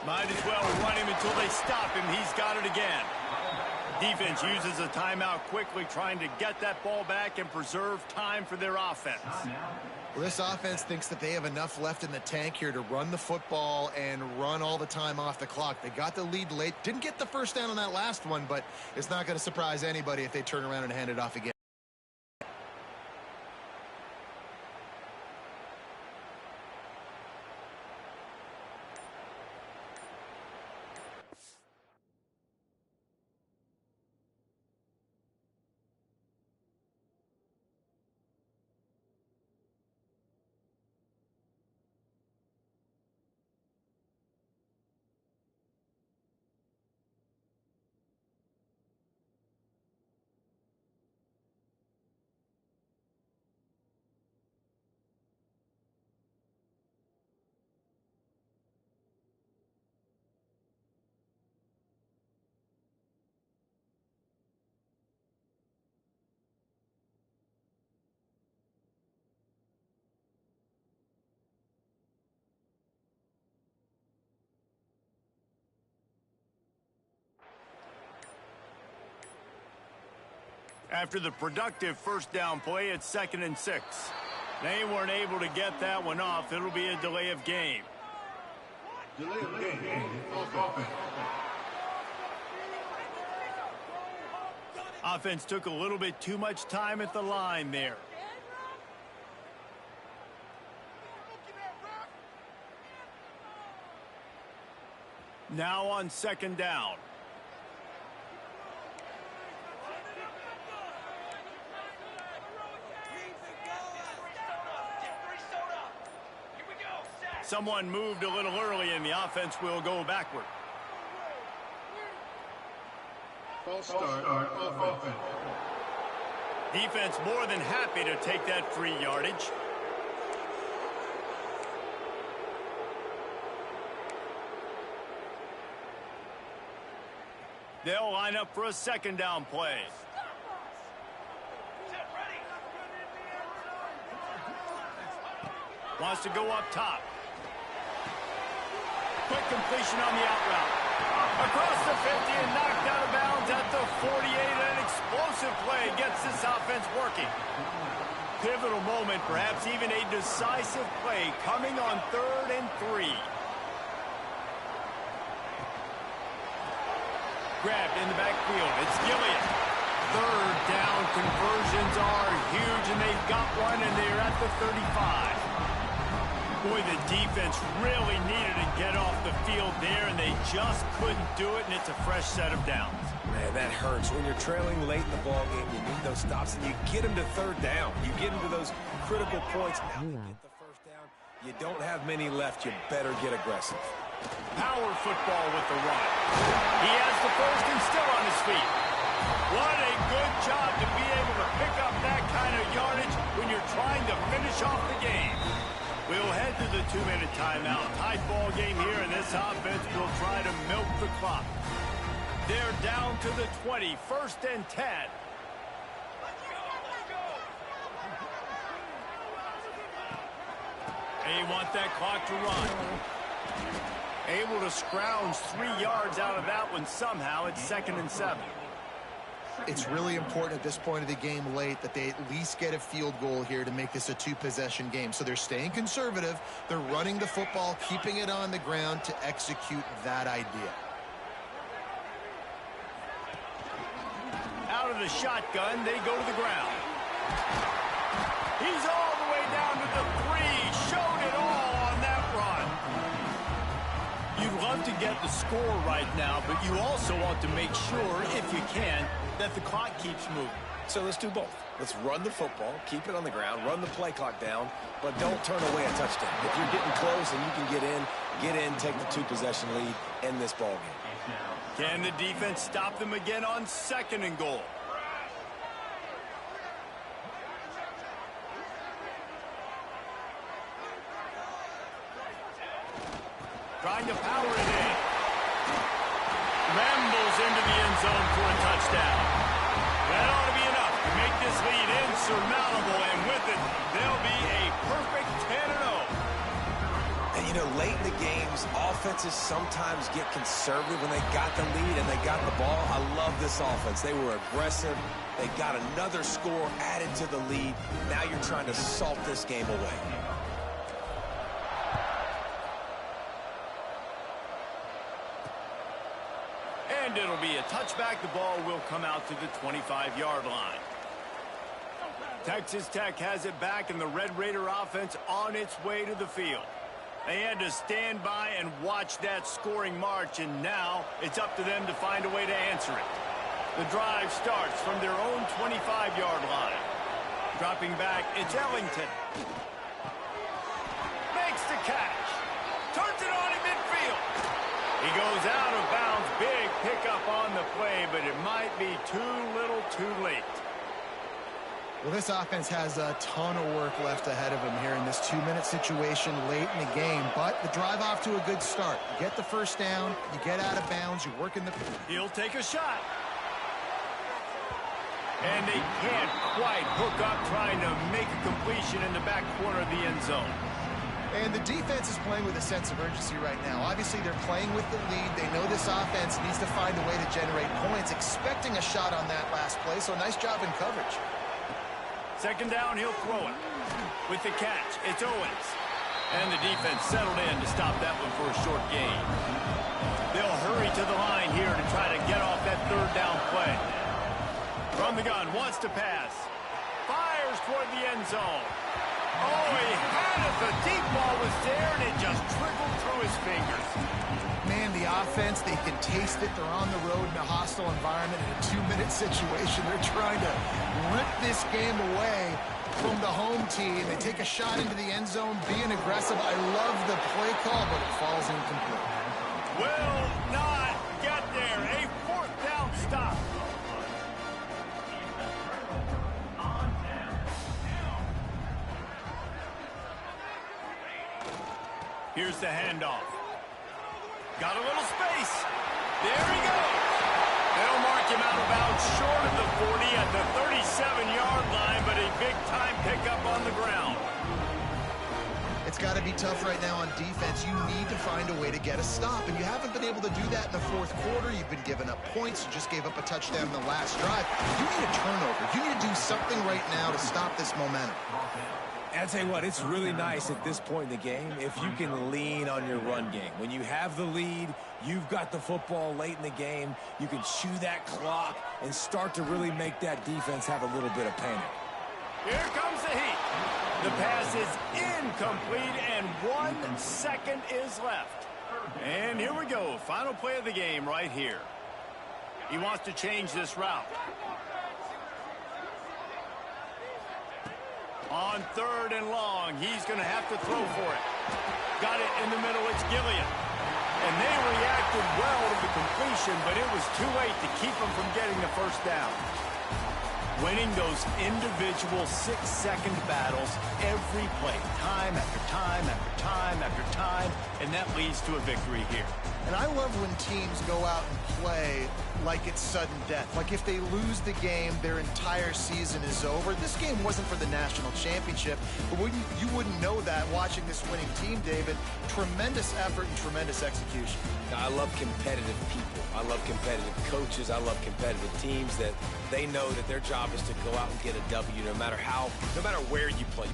Might as well run him until they stop him. He's got it again. Defense uses a timeout quickly, trying to get that ball back and preserve time for their offense. Well, this offense thinks that they have enough left in the tank here to run the football and run all the time off the clock. They got the lead late. Didn't get the 1st down on that last one, but it's not going to surprise anybody if they turn around and hand it off again. After the productive first down play, it's 2nd and 6. They weren't able to get that one off. It'll be a delay of game. Delay of game. Offense. Offense took a little bit too much time at the line there. Now on 2nd down. Someone moved a little early, and the offense will go backward. False start. Offense. Defense more than happy to take that free yardage. They'll line up for a 2nd down play. Wants to go up top. Quick completion on the out route. Across the 50 and knocked out of bounds at the 48. An explosive play gets this offense working. Pivotal moment, perhaps even a decisive play coming on 3rd and 3. Grabbed in the backfield. It's Gilliam. 3rd down conversions are huge, and they've got one, and they're at the 35. Boy, the defense really needed to get off the field there, and they just couldn't do it, and it's a fresh set of downs. Man, that hurts. When you're trailing late in the ballgame, you need those stops, and you get them to 3rd down. You get them to those critical points. Now you get the 1st down. You don't have many left. You better get aggressive. Power football with the run. He has the 1st and still on his feet. What a good job to be able to pick up that kind of yardage when you're trying to finish off the game. We'll head to the 2-minute timeout. Tight ball game here, and this offense will try to milk the clock. They're down to the 20, 1st and 10. They want that clock to run. Able to scrounge 3 yards out of that one somehow. It's 2nd and 7. It's really important at this point of the game late that they at least get a field goal here to make this a 2-possession game. So they're staying conservative. They're running the football, keeping it on the ground to execute that idea. Out of the shotgun, they go to the ground. He's all the way down to the 3. Showed it all on that run. You'd love to get the score right now, but you also want to make sure, if you can, that the clock keeps moving. So let's do both. Let's run the football, keep it on the ground, run the play clock down, but don't turn away a touchdown. If you're getting close and you can get in, take the 2-possession lead, end this ball game. Can the defense stop them again on 2nd and goal? Trying to power it in. Rambles into the end zone for a touchdown. That ought to be enough to make this lead insurmountable, and with it, they'll be a perfect 10-0. And, you know, late in the games, offenses sometimes get conservative when they got the lead and they got the ball. I love this offense. They were aggressive. They got another score added to the lead. Now you're trying to salt this game away. And it'll be a touchback. The ball will come out to the 25-yard line. Texas Tech has it back, and the Red Raider offense on its way to the field. They had to stand by and watch that scoring march, and now it's up to them to find a way to answer it. The drive starts from their own 25-yard line. Dropping back, it's Ellington. Makes the catch. Turns it on in midfield. He goes out of bounds. Big pickup on the play, but it might be too little too late. Well, this offense has a ton of work left ahead of them here in this 2-minute situation late in the game, but the drive off to a good start. You get the 1st down, you get out of bounds, you're working the... He'll take a shot. And they can't quite hook up trying to make a completion in the back corner of the end zone. And the defense is playing with a sense of urgency right now. Obviously, they're playing with the lead. They know this offense needs to find a way to generate points, expecting a shot on that last play, so nice job in coverage. Second down, he'll throw it. With the catch, it's Owens. And the defense settled in to stop that one for a short gain. They'll hurry to the line here to try to get off that third down play. From the gun, wants to pass. Fires toward the end zone. Oh, he had it. The deep ball was there, and it just trickled through his fingers. Man, the offense, they can taste it. They're on the road in a hostile environment in a 2-minute situation. They're trying to rip this game away from the home team. They take a shot into the end zone, being aggressive. I love the play call, but it falls incomplete. Will not get there. A fourth down stop. Here's the handoff. Got a little space. There he goes. They'll mark him out of bounds short of the 40 at the 37-yard line, but a big-time pickup on the ground. It's got to be tough right now on defense. You need to find a way to get a stop, and you haven't been able to do that in the fourth quarter. You've been giving up points. You just gave up a touchdown in the last drive. You need a turnover. You need to do something right now to stop this momentum. I'll tell you what, it's really nice at this point in the game if you can lean on your run game. When you have the lead, you've got the football late in the game, you can chew that clock and start to really make that defense have a little bit of panic. Here comes the heat. The pass is incomplete, and 1 second is left. And here we go. Final play of the game right here. He wants to change this route. On third and long, he's going to have to throw for it. Got it in the middle, it's Gilliam. And they reacted well to the completion, but it was too late to keep them from getting the first down. Winning those individual 6-second battles every play, time after time after time after time, and that leads to a victory here. And I love when teams go out and play like it's sudden death. Like if they lose the game, their entire season is over. This game wasn't for the national championship, but you wouldn't know that watching this winning team, David. Tremendous effort and tremendous execution. Now, I love competitive people. I love competitive coaches. I love competitive teams that they know that their job is to go out and get a W no matter where you play.